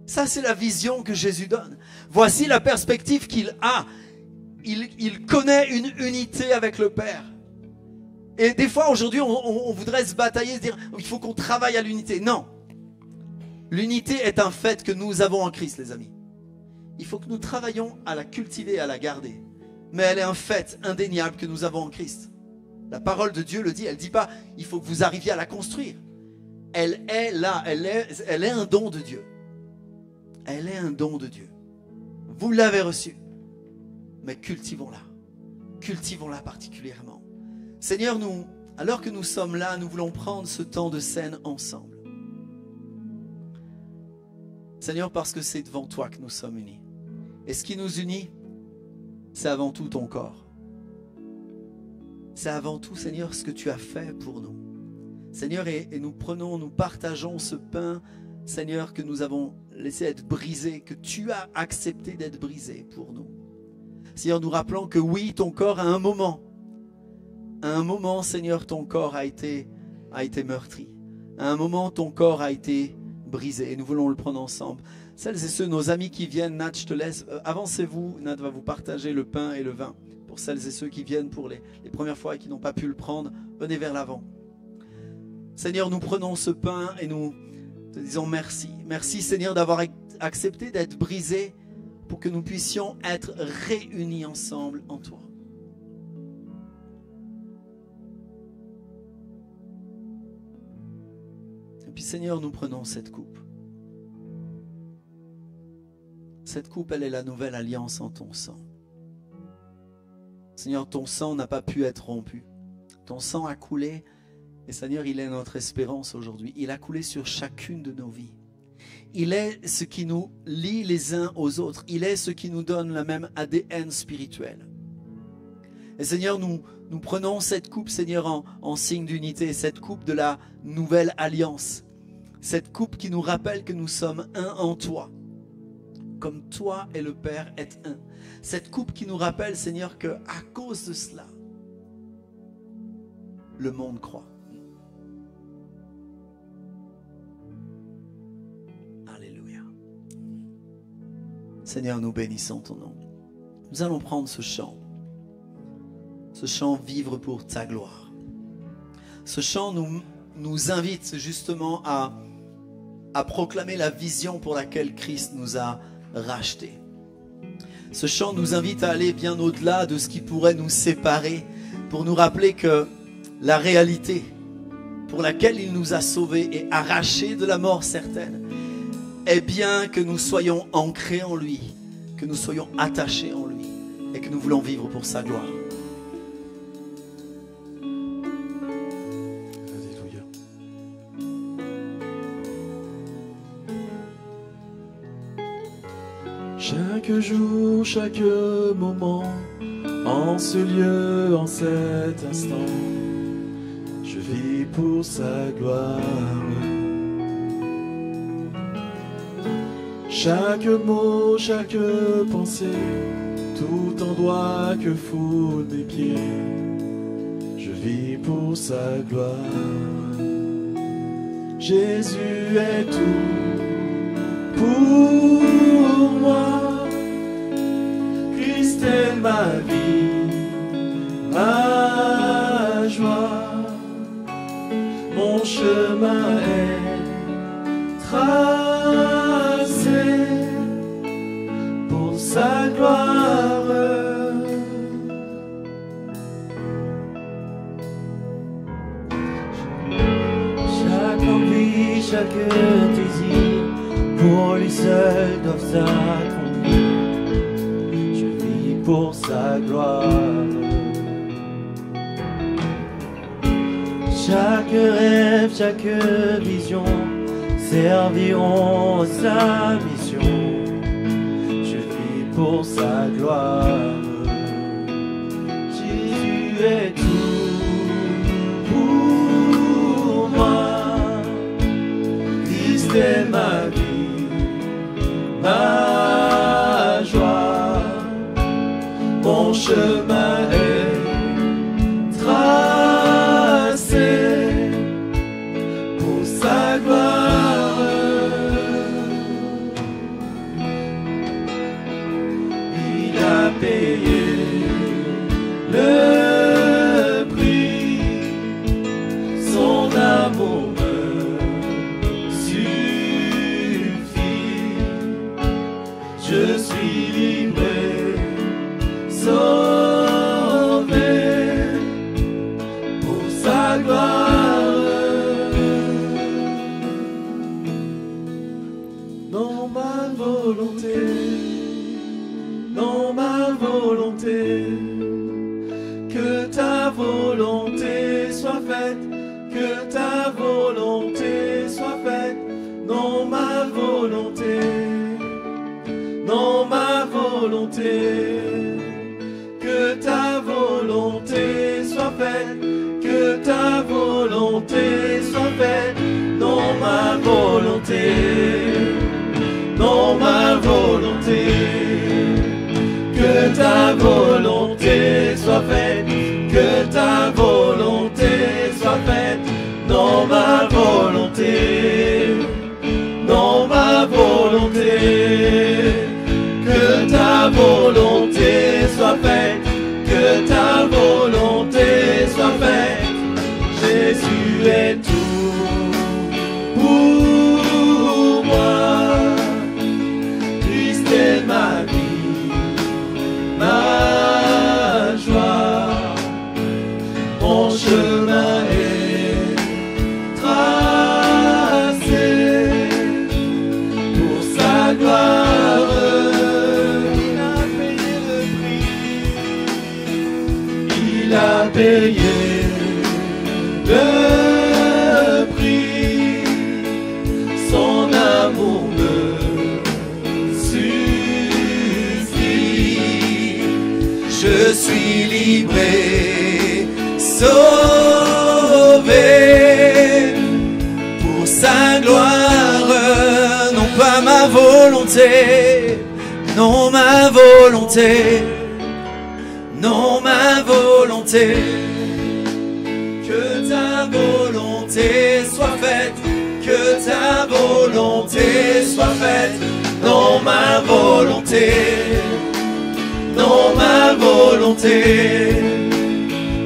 Ça, c'est la vision que Jésus donne. Voici la perspective qu'il a. Il connaît une unité avec le Père. Et des fois, aujourd'hui, on voudrait se batailler, se dire, il faut qu'on travaille à l'unité. Non. L'unité est un fait que nous avons en Christ, les amis. Il faut que nous travaillions à la cultiver, à la garder. Mais elle est un fait indéniable que nous avons en Christ. La parole de Dieu le dit, elle ne dit pas, il faut que vous arriviez à la construire. Elle est là, elle est un don de Dieu. Elle est un don de Dieu. Vous l'avez reçue. Mais cultivons-la. Cultivons-la particulièrement. Seigneur, nous, alors que nous sommes là, nous voulons prendre ce temps de scène ensemble. Seigneur, parce que c'est devant toi que nous sommes unis. Et ce qui nous unit, c'est avant tout ton corps. C'est avant tout, Seigneur, ce que tu as fait pour nous. Seigneur, et nous partageons ce pain, Seigneur, que nous avons laissé être brisé, que tu as accepté d'être brisé pour nous. Seigneur, nous rappelons que oui, ton corps à un moment, Seigneur, ton corps a été meurtri. À un moment, ton corps a été brisé. Et nous voulons le prendre ensemble. Celles et ceux, nos amis qui viennent, Nat, je te laisse. Avancez-vous, Nat va vous partager le pain et le vin. Pour celles et ceux qui viennent pour les premières fois et qui n'ont pas pu le prendre, venez vers l'avant. Seigneur, nous prenons ce pain et nous te disons merci. Merci, Seigneur, d'avoir accepté d'être brisé pour que nous puissions être réunis ensemble en toi. Et puis Seigneur, nous prenons cette coupe. Cette coupe, elle est la nouvelle alliance en ton sang. Seigneur, ton sang n'a pas pu être rompu. Ton sang a coulé et Seigneur, il est notre espérance aujourd'hui. Il a coulé sur chacune de nos vies. Il est ce qui nous lie les uns aux autres. Il est ce qui nous donne le même ADN spirituel. Et Seigneur, nous prenons cette coupe, Seigneur, en signe d'unité. Cette coupe de la nouvelle alliance. Cette coupe qui nous rappelle que nous sommes un en toi. Comme toi et le Père êtes un. Cette coupe qui nous rappelle, Seigneur, que à cause de cela, le monde croit. Seigneur, nous bénissons ton nom. Nous allons prendre ce chant vivre pour ta gloire. Ce chant nous invite justement à proclamer la vision pour laquelle Christ nous a rachetés. Ce chant nous invite à aller bien au-delà de ce qui pourrait nous séparer, pour nous rappeler que la réalité pour laquelle il nous a sauvés et arrachés de la mort certaine, est bien que nous soyons ancrés en lui, que nous soyons attachés en lui et que nous voulons vivre pour sa gloire. Alléluia. Chaque jour, chaque moment, en ce lieu, en cet instant, je vis pour sa gloire. Chaque mot, chaque pensée, tout endroit que foulent mes pieds, je vis pour sa gloire. Jésus est tout pour moi, Christ est ma vie, ma joie, mon chemin est tracé pour sa gloire. Chaque envie, chaque désir, pour lui seul doivent s'accomplir. Je vis pour sa gloire. Chaque rêve, chaque vision serviront à sa mission. Je vis pour sa gloire. Jésus est tout pour moi. Christ est ma vie, ma joie. Mon chemin est tracé pour sa gloire. Il a payé le prix, son amour me suffit. Je suis livré, sauvé pour sa gloire. Non ma volonté, non ma volonté, que ta volonté soit faite, que ta volonté soit faite. Non ma volonté, non ma volonté, que ta volonté soit faite, que ta volonté soit faite. Non ma volonté, non ma volonté, que ta volonté soit faite, que ta volonté soit faite. Non ma volonté, non ma volonté, que ta volonté soit faite, que ta volonté soit faite. Jésus est tout pour moi, Christ est ma vie, ma joie, mon chemin est tracé pour sa gloire. Il a payé le prix, il a payé le prix, son amour me suffit. Je suis livré, sauvé pour sa gloire. Non pas ma volonté, non ma volonté, non ma volonté, que ta volonté soit faite, que ta volonté soit faite. Non ma volonté, non ma volonté,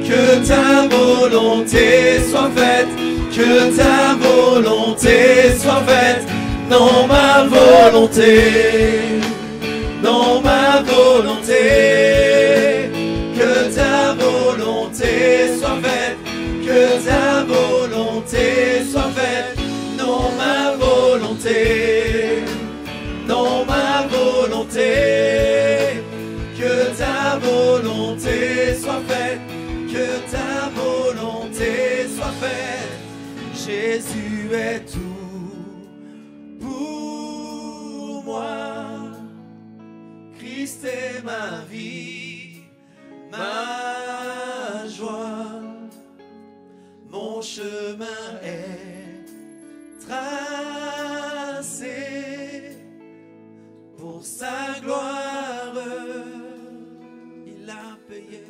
que ta volonté soit faite, que ta volonté soit faite. Non ma volonté, non ma volonté, que ta volonté soit faite, que ta volonté ta volonté soit faite. Jésus est tout pour moi. Christ est ma vie, ma joie. Mon chemin est tracé pour sa gloire. Il a payé.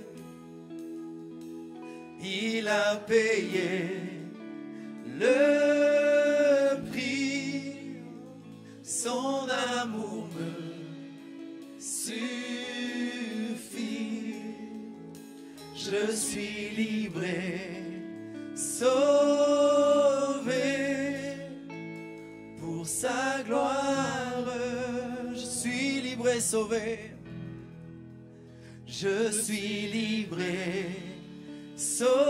Il a payé le prix. Son amour me suffit. Je suis livré, sauvé pour sa gloire. Je suis livré, sauvé. Je suis livré, sauvé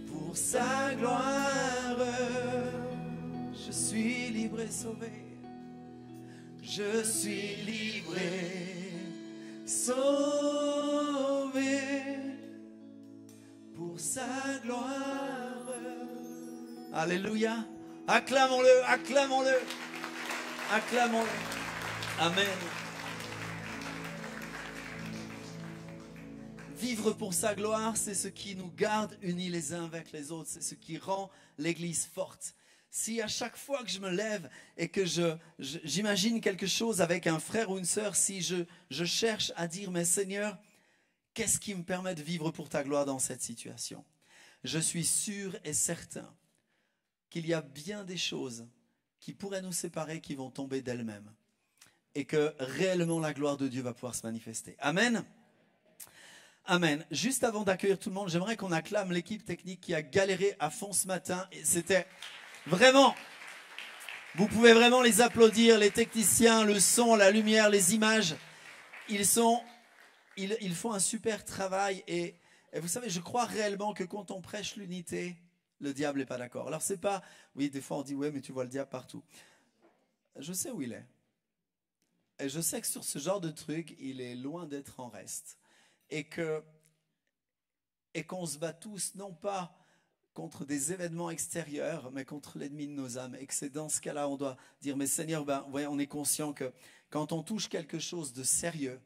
pour sa gloire. Je suis livré, sauvé. Je suis livré, sauvé pour sa gloire. Alléluia. Acclamons-le, acclamons-le, acclamons-le. Amen. Vivre pour sa gloire, c'est ce qui nous garde unis les uns avec les autres. C'est ce qui rend l'Église forte. Si à chaque fois que je me lève et que j'imagine quelque chose avec un frère ou une sœur, si je cherche à dire, mais Seigneur, qu'est-ce qui me permet de vivre pour ta gloire dans cette situation? Je suis sûr et certain qu'il y a bien des choses qui pourraient nous séparer, qui vont tomber d'elles-mêmes. Et que réellement la gloire de Dieu va pouvoir se manifester. Amen. Amen. Juste avant d'accueillir tout le monde, j'aimerais qu'on acclame l'équipe technique qui a galéré à fond ce matin. Et c'était vraiment, vous pouvez vraiment les applaudir, les techniciens, le son, la lumière, les images. Ils font un super travail. Et vous savez, je crois réellement que quand on prêche l'unité, le diable n'est pas d'accord. Alors c'est pas, oui, des fois on dit, ouais, mais tu vois le diable partout. Je sais où il est. Et je sais que sur ce genre de truc, il est loin d'être en reste. Et qu'on se bat tous, non pas contre des événements extérieurs, mais contre l'ennemi de nos âmes. Et que c'est dans ce cas-là, on doit dire, mais Seigneur, ouais, on est conscient que quand on touche quelque chose de sérieux,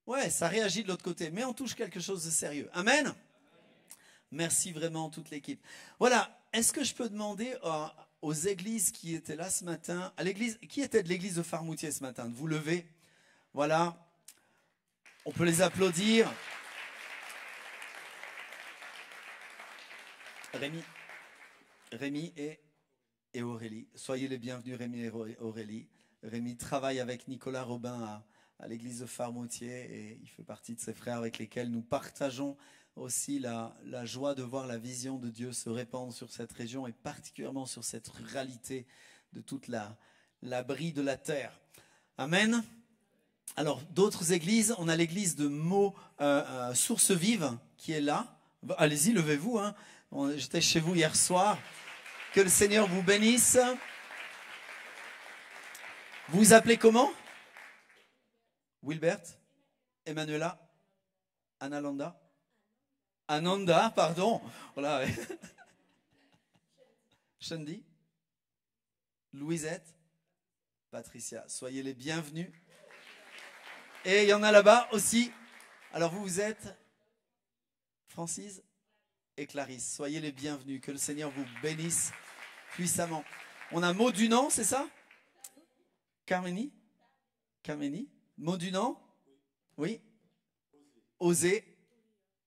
ouais, ça réagit de l'autre côté, mais on touche quelque chose de sérieux. Amen. Merci vraiment toute l'équipe. Voilà, est-ce que je peux demander aux églises qui étaient là ce matin, à l'église, qui était de l'église de Farmoutier ce matin, de vous lever? Voilà. On peut les applaudir. Rémi et Aurélie. Soyez les bienvenus, Rémi et Aurélie. Rémi travaille avec Nicolas Robin à l'église de Farmoutier et il fait partie de ses frères avec lesquels nous partageons aussi la joie de voir la vision de Dieu se répandre sur cette région et particulièrement sur cette ruralité de toute la brie de la terre. Amen. Alors, d'autres églises, on a l'église de Meaux, Source Vive, qui est là. Allez-y, levez-vous. Hein. J'étais chez vous hier soir. Que le Seigneur vous bénisse. Vous vous appelez comment? Wilbert? Emmanuela? Analanda? Ananda, pardon. Voilà. Shandy? Louisette? Patricia, soyez les bienvenus. Et il y en a là-bas aussi. Alors vous êtes Francis et Clarisse. Soyez les bienvenus. Que le Seigneur vous bénisse puissamment. On a Maud Dunant, c'est ça? Carménie? Maud Dunant? Oui. Osée?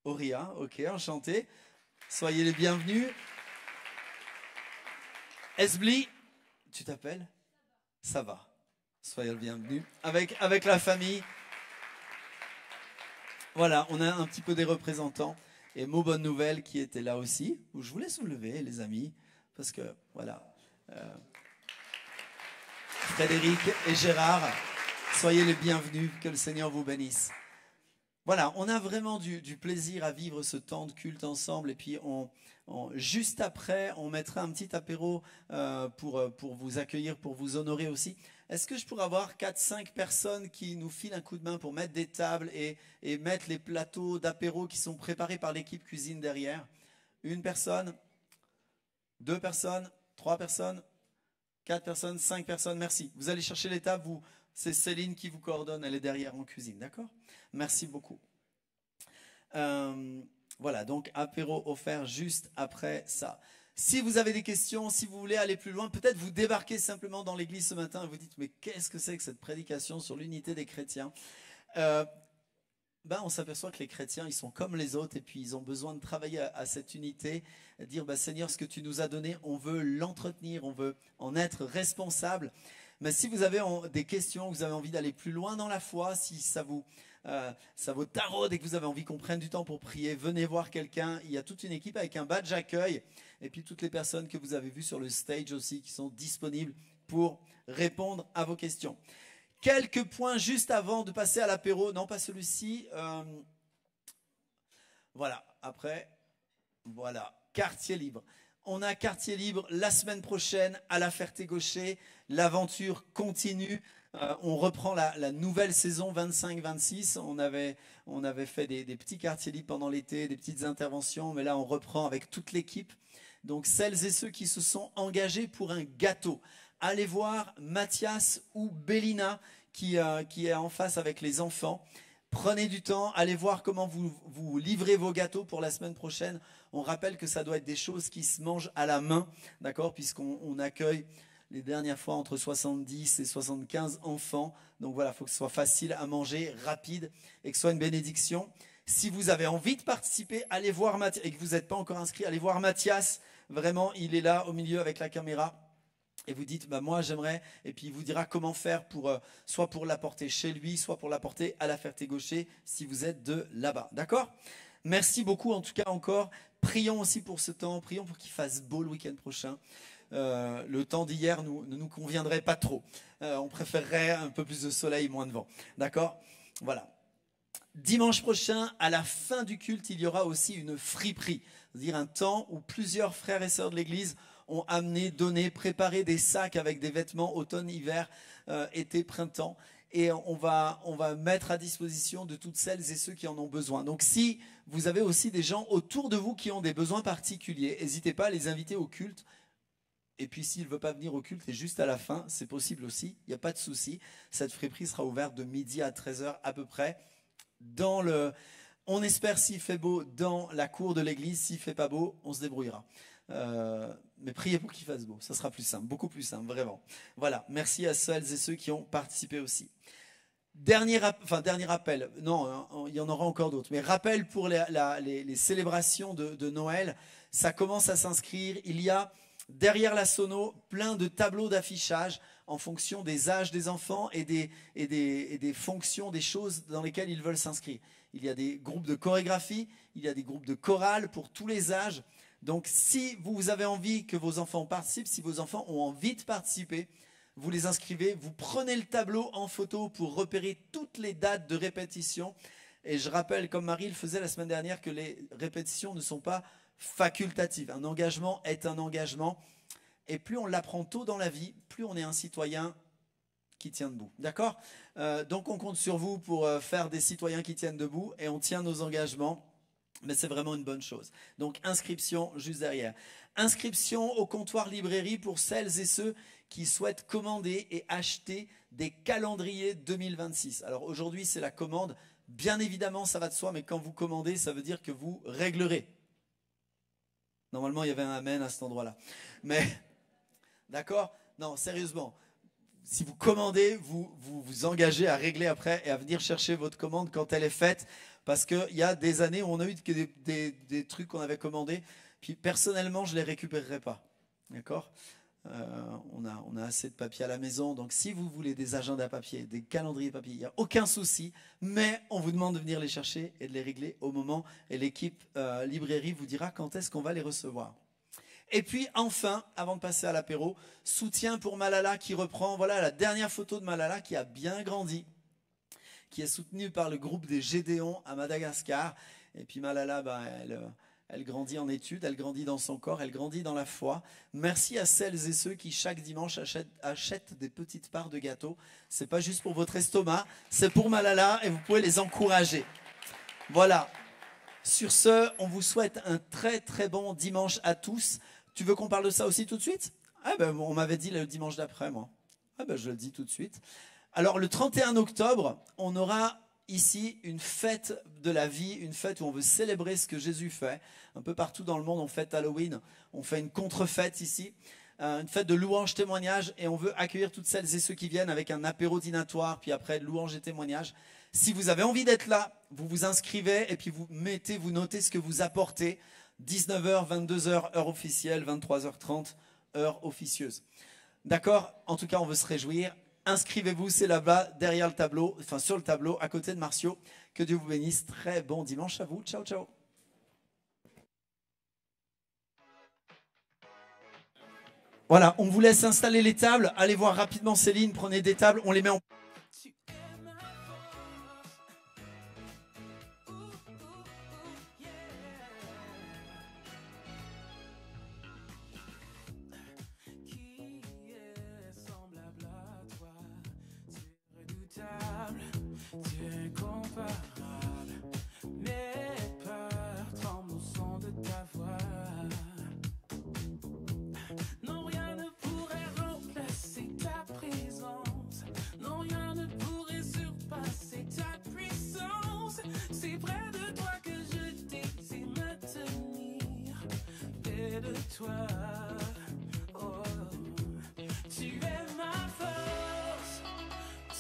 Auria, ok, enchanté. Soyez les bienvenus. Esbly, tu t'appelles? Ça va. Soyez le bienvenu. Avec la famille. Voilà, on a un petit peu des représentants. Et Mo Bonne Nouvelle qui était là aussi. Je vous laisse vous lever, les amis. Parce que, voilà. Frédéric et Gérard, soyez les bienvenus. Que le Seigneur vous bénisse. Voilà, on a vraiment du plaisir à vivre ce temps de culte ensemble. Et puis, juste après, on mettra un petit apéro pour vous accueillir, pour vous honorer aussi. est-ce que je pourrais avoir 4-5 personnes qui nous filent un coup de main pour mettre des tables et mettre les plateaux d'apéro qui sont préparés par l'équipe cuisine derrière? Une personne, 2 personnes, 3 personnes, 4 personnes, 5 personnes, merci. Vous allez chercher les tables, c'est Céline qui vous coordonne, elle est derrière en cuisine, d'accord? Merci beaucoup. Voilà, donc apéro offert juste après ça. Si vous avez des questions, si vous voulez aller plus loin, peut-être vous débarquez simplement dans l'église ce matin et vous dites, mais qu'est-ce que c'est que cette prédication sur l'unité des chrétiens? On s'aperçoit que les chrétiens, ils sont comme les autres et puis ils ont besoin de travailler à cette unité, dire, Seigneur, ce que tu nous as donné, on veut l'entretenir, on veut en être responsable. Mais si vous avez des questions, vous avez envie d'aller plus loin dans la foi, si ça vous taraude et que vous avez envie qu'on prenne du temps pour prier, venez voir quelqu'un. Il y a toute une équipe avec un badge accueil et puis toutes les personnes que vous avez vues sur le stage aussi qui sont disponibles pour répondre à vos questions. Quelques points juste avant de passer à l'apéro. Non, pas celui-ci. Voilà, après, voilà, quartier libre. On a quartier libre la semaine prochaine à la Ferté-Gaucher. L'aventure continue. On reprend la nouvelle saison 25-26. On avait fait des petits quartiers libres pendant l'été, des petites interventions, mais là on reprend avec toute l'équipe. Donc celles et ceux qui se sont engagés pour un gâteau, allez voir Mathias ou Bélina qui est en face avec les enfants. Prenez du temps, allez voir comment vous livrez vos gâteaux pour la semaine prochaine. On rappelle que ça doit être des choses qui se mangent à la main, d'accord, puisqu'on accueille les dernières fois entre 70 et 75 enfants. Donc voilà, il faut que ce soit facile à manger, rapide et que ce soit une bénédiction. Si vous avez envie de participer, allez voir Mathias, et que vous n'êtes pas encore inscrit, allez voir Mathias. Vraiment, il est là au milieu avec la caméra. Et vous dites, moi j'aimerais, et puis il vous dira comment faire soit pour l'apporter chez lui, soit pour l'apporter à la Ferté-Gaucher si vous êtes de là-bas. D'accord? Merci beaucoup en tout cas encore. Prions aussi pour ce temps, prions pour qu'il fasse beau le week-end prochain. Le temps d'hier ne nous conviendrait pas trop. On préférerait un peu plus de soleil, moins de vent. D'accord? Voilà. Dimanche prochain, à la fin du culte, il y aura aussi une friperie. C'est-à-dire un temps où plusieurs frères et sœurs de l'église ont amené, donné, préparé des sacs avec des vêtements automne, hiver, été, printemps. Et on va mettre à disposition de toutes celles et ceux qui en ont besoin. Donc si vous avez aussi des gens autour de vous qui ont des besoins particuliers, n'hésitez pas à les inviter au culte. Et puis s'il ne veut pas venir au culte et juste à la fin, c'est possible aussi, il n'y a pas de souci. Cette friperie sera ouverte de midi à 13h à peu près. On espère, s'il fait beau, dans la cour de l'église. S'il ne fait pas beau, on se débrouillera. Mais priez pour qu'il fasse beau, ça sera plus simple, beaucoup plus simple, vraiment. Voilà, merci à celles et ceux qui ont participé aussi. Dernier rappel, non, il y en aura encore d'autres, mais rappel pour les célébrations de Noël, ça commence à s'inscrire. Il y a derrière la sono plein de tableaux d'affichage en fonction des âges des enfants et des fonctions, des choses dans lesquelles ils veulent s'inscrire. Il y a des groupes de chorégraphie, il y a des groupes de chorale pour tous les âges. Donc si vous avez envie que vos enfants participent, si vos enfants ont envie de participer, vous les inscrivez, vous prenez le tableau en photo pour repérer toutes les dates de répétition. Et je rappelle, comme Marie le faisait la semaine dernière, que les répétitions ne sont pas facultatives. Un engagement est un engagement. Et plus on l'apprend tôt dans la vie, plus on est un citoyen qui tient debout. D'accord? Donc on compte sur vous pour faire des citoyens qui tiennent debout et on tient nos engagements. Mais c'est vraiment une bonne chose. Donc inscription juste derrière. Inscription au comptoir librairie pour celles et ceux qui souhaitent commander et acheter des calendriers 2026. Alors aujourd'hui c'est la commande. Bien évidemment ça va de soi, mais quand vous commandez, ça veut dire que vous réglerez. Normalement il y avait un amen à cet endroit-là. Mais d'accord? Non, sérieusement. Si vous commandez, vous vous engagez à régler après et à venir chercher votre commande quand elle est faite. Parce qu'il y a des années où on a eu des trucs qu'on avait commandés. Puis personnellement, je ne les récupérerai pas. D'accord? On a assez de papier à la maison. Donc si vous voulez des agendas papier, des calendriers papier, il n'y a aucun souci. Mais on vous demande de venir les chercher et de les régler au moment. Et l'équipe librairie vous dira quand est-ce qu'on va les recevoir. Et puis enfin, avant de passer à l'apéro, soutien pour Malala qui reprend. Voilà la dernière photo de Malala qui a bien grandi, qui est soutenue par le groupe des Gédéons à Madagascar. Et puis Malala, Elle grandit en études, elle grandit dans son corps, elle grandit dans la foi. Merci à celles et ceux qui chaque dimanche achètent des petites parts de gâteau. C'est pas juste pour votre estomac, c'est pour Malala et vous pouvez les encourager. Voilà. Sur ce, on vous souhaite un très très bon dimanche à tous. Tu veux qu'on parle de ça aussi tout de suite? Ah ben, on m'avait dit le dimanche d'après, moi. Ah ben, je le dis tout de suite. Alors, le 31 octobre, on aura ici une fête de la vie, une fête où on veut célébrer ce que Jésus fait. Un peu partout dans le monde, on fête Halloween, on fait une contre-fête ici, une fête de louange, témoignage, et on veut accueillir toutes celles et ceux qui viennent avec un apéro dînatoire, puis après louange et témoignage. Si vous avez envie d'être là, vous vous inscrivez et puis vous notez ce que vous apportez. 19h, 22h, heure officielle, 23h30, heure officieuse. D'accord? En tout cas, on veut se réjouir. Inscrivez-vous, c'est là-bas, derrière le tableau, enfin sur le tableau, à côté de Martiaux. Que Dieu vous bénisse. Très bon dimanche à vous. Ciao, ciao. Voilà, on vous laisse installer les tables. Allez voir rapidement Céline, prenez des tables, on les met en... Tu es ma force. Ouh, ouh, ouh, yeah. Qui est semblable à toi? Tu es redoutable, tu es incomparable. Mes peurs tremblent au son de ta voix. Non, rien ne pourrait remplacer ta présence. Non, rien ne pourrait surpasser ta puissance. C'est près de toi que je désire me tenir. Près de toi. Oh, tu es ma force.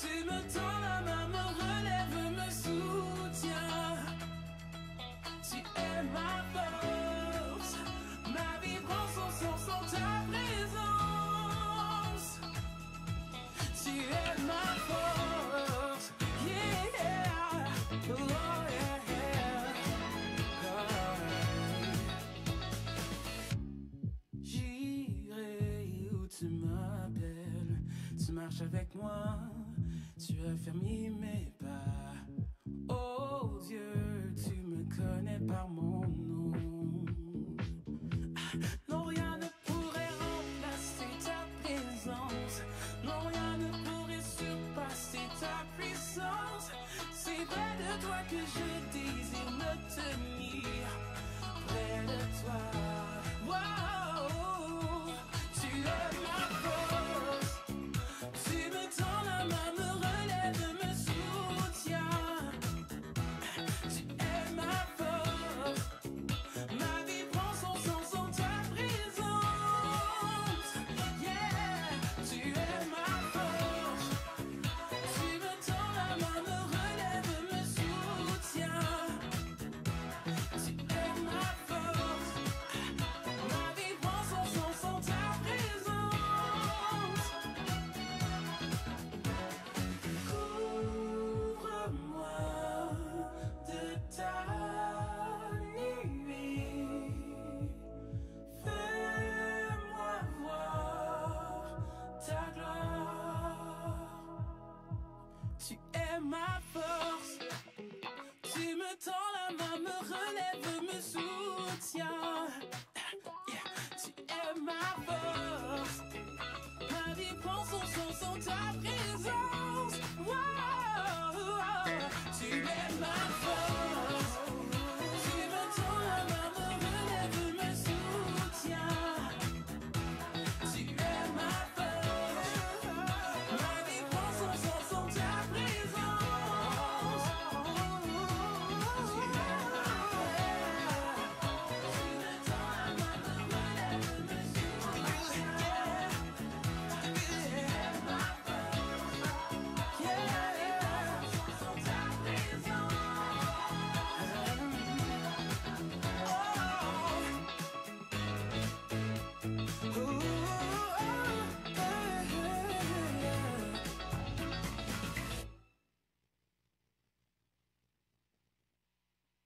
Tu me tends la main, me relève, me soutiens. Tu es ma force. Ma vie prend son sens en ta présence. Tu es ma force. Yeah. Oh, yeah. J'irai où tu m'appelles. Tu marches avec moi. Tu as fermé mes pas. Oh Dieu, tu me connais par mon nom. Non, rien ne pourrait remplacer ta présence. Non, rien ne pourrait surpasser ta puissance. C'est près de toi que je désire me tenir. Près de toi. Wow, tu es ma force. Tu me tends la main, me relève, me soutiens. Tu es ma force. Ma vie prend son sens en ta présence. Yeah, tu es ma force. Tu me tends la main, me relève, me soutiens. Tu es ma force. Ma vie prend son sens en ta présence. Couvre-moi de ta nuit. Fais-moi voir ta gloire. Tu es ma force. Tu me tends la main, me relève, me soutiens. Yeah. Tu es ma force. Ma vie prend son sens en ta présence. Wow.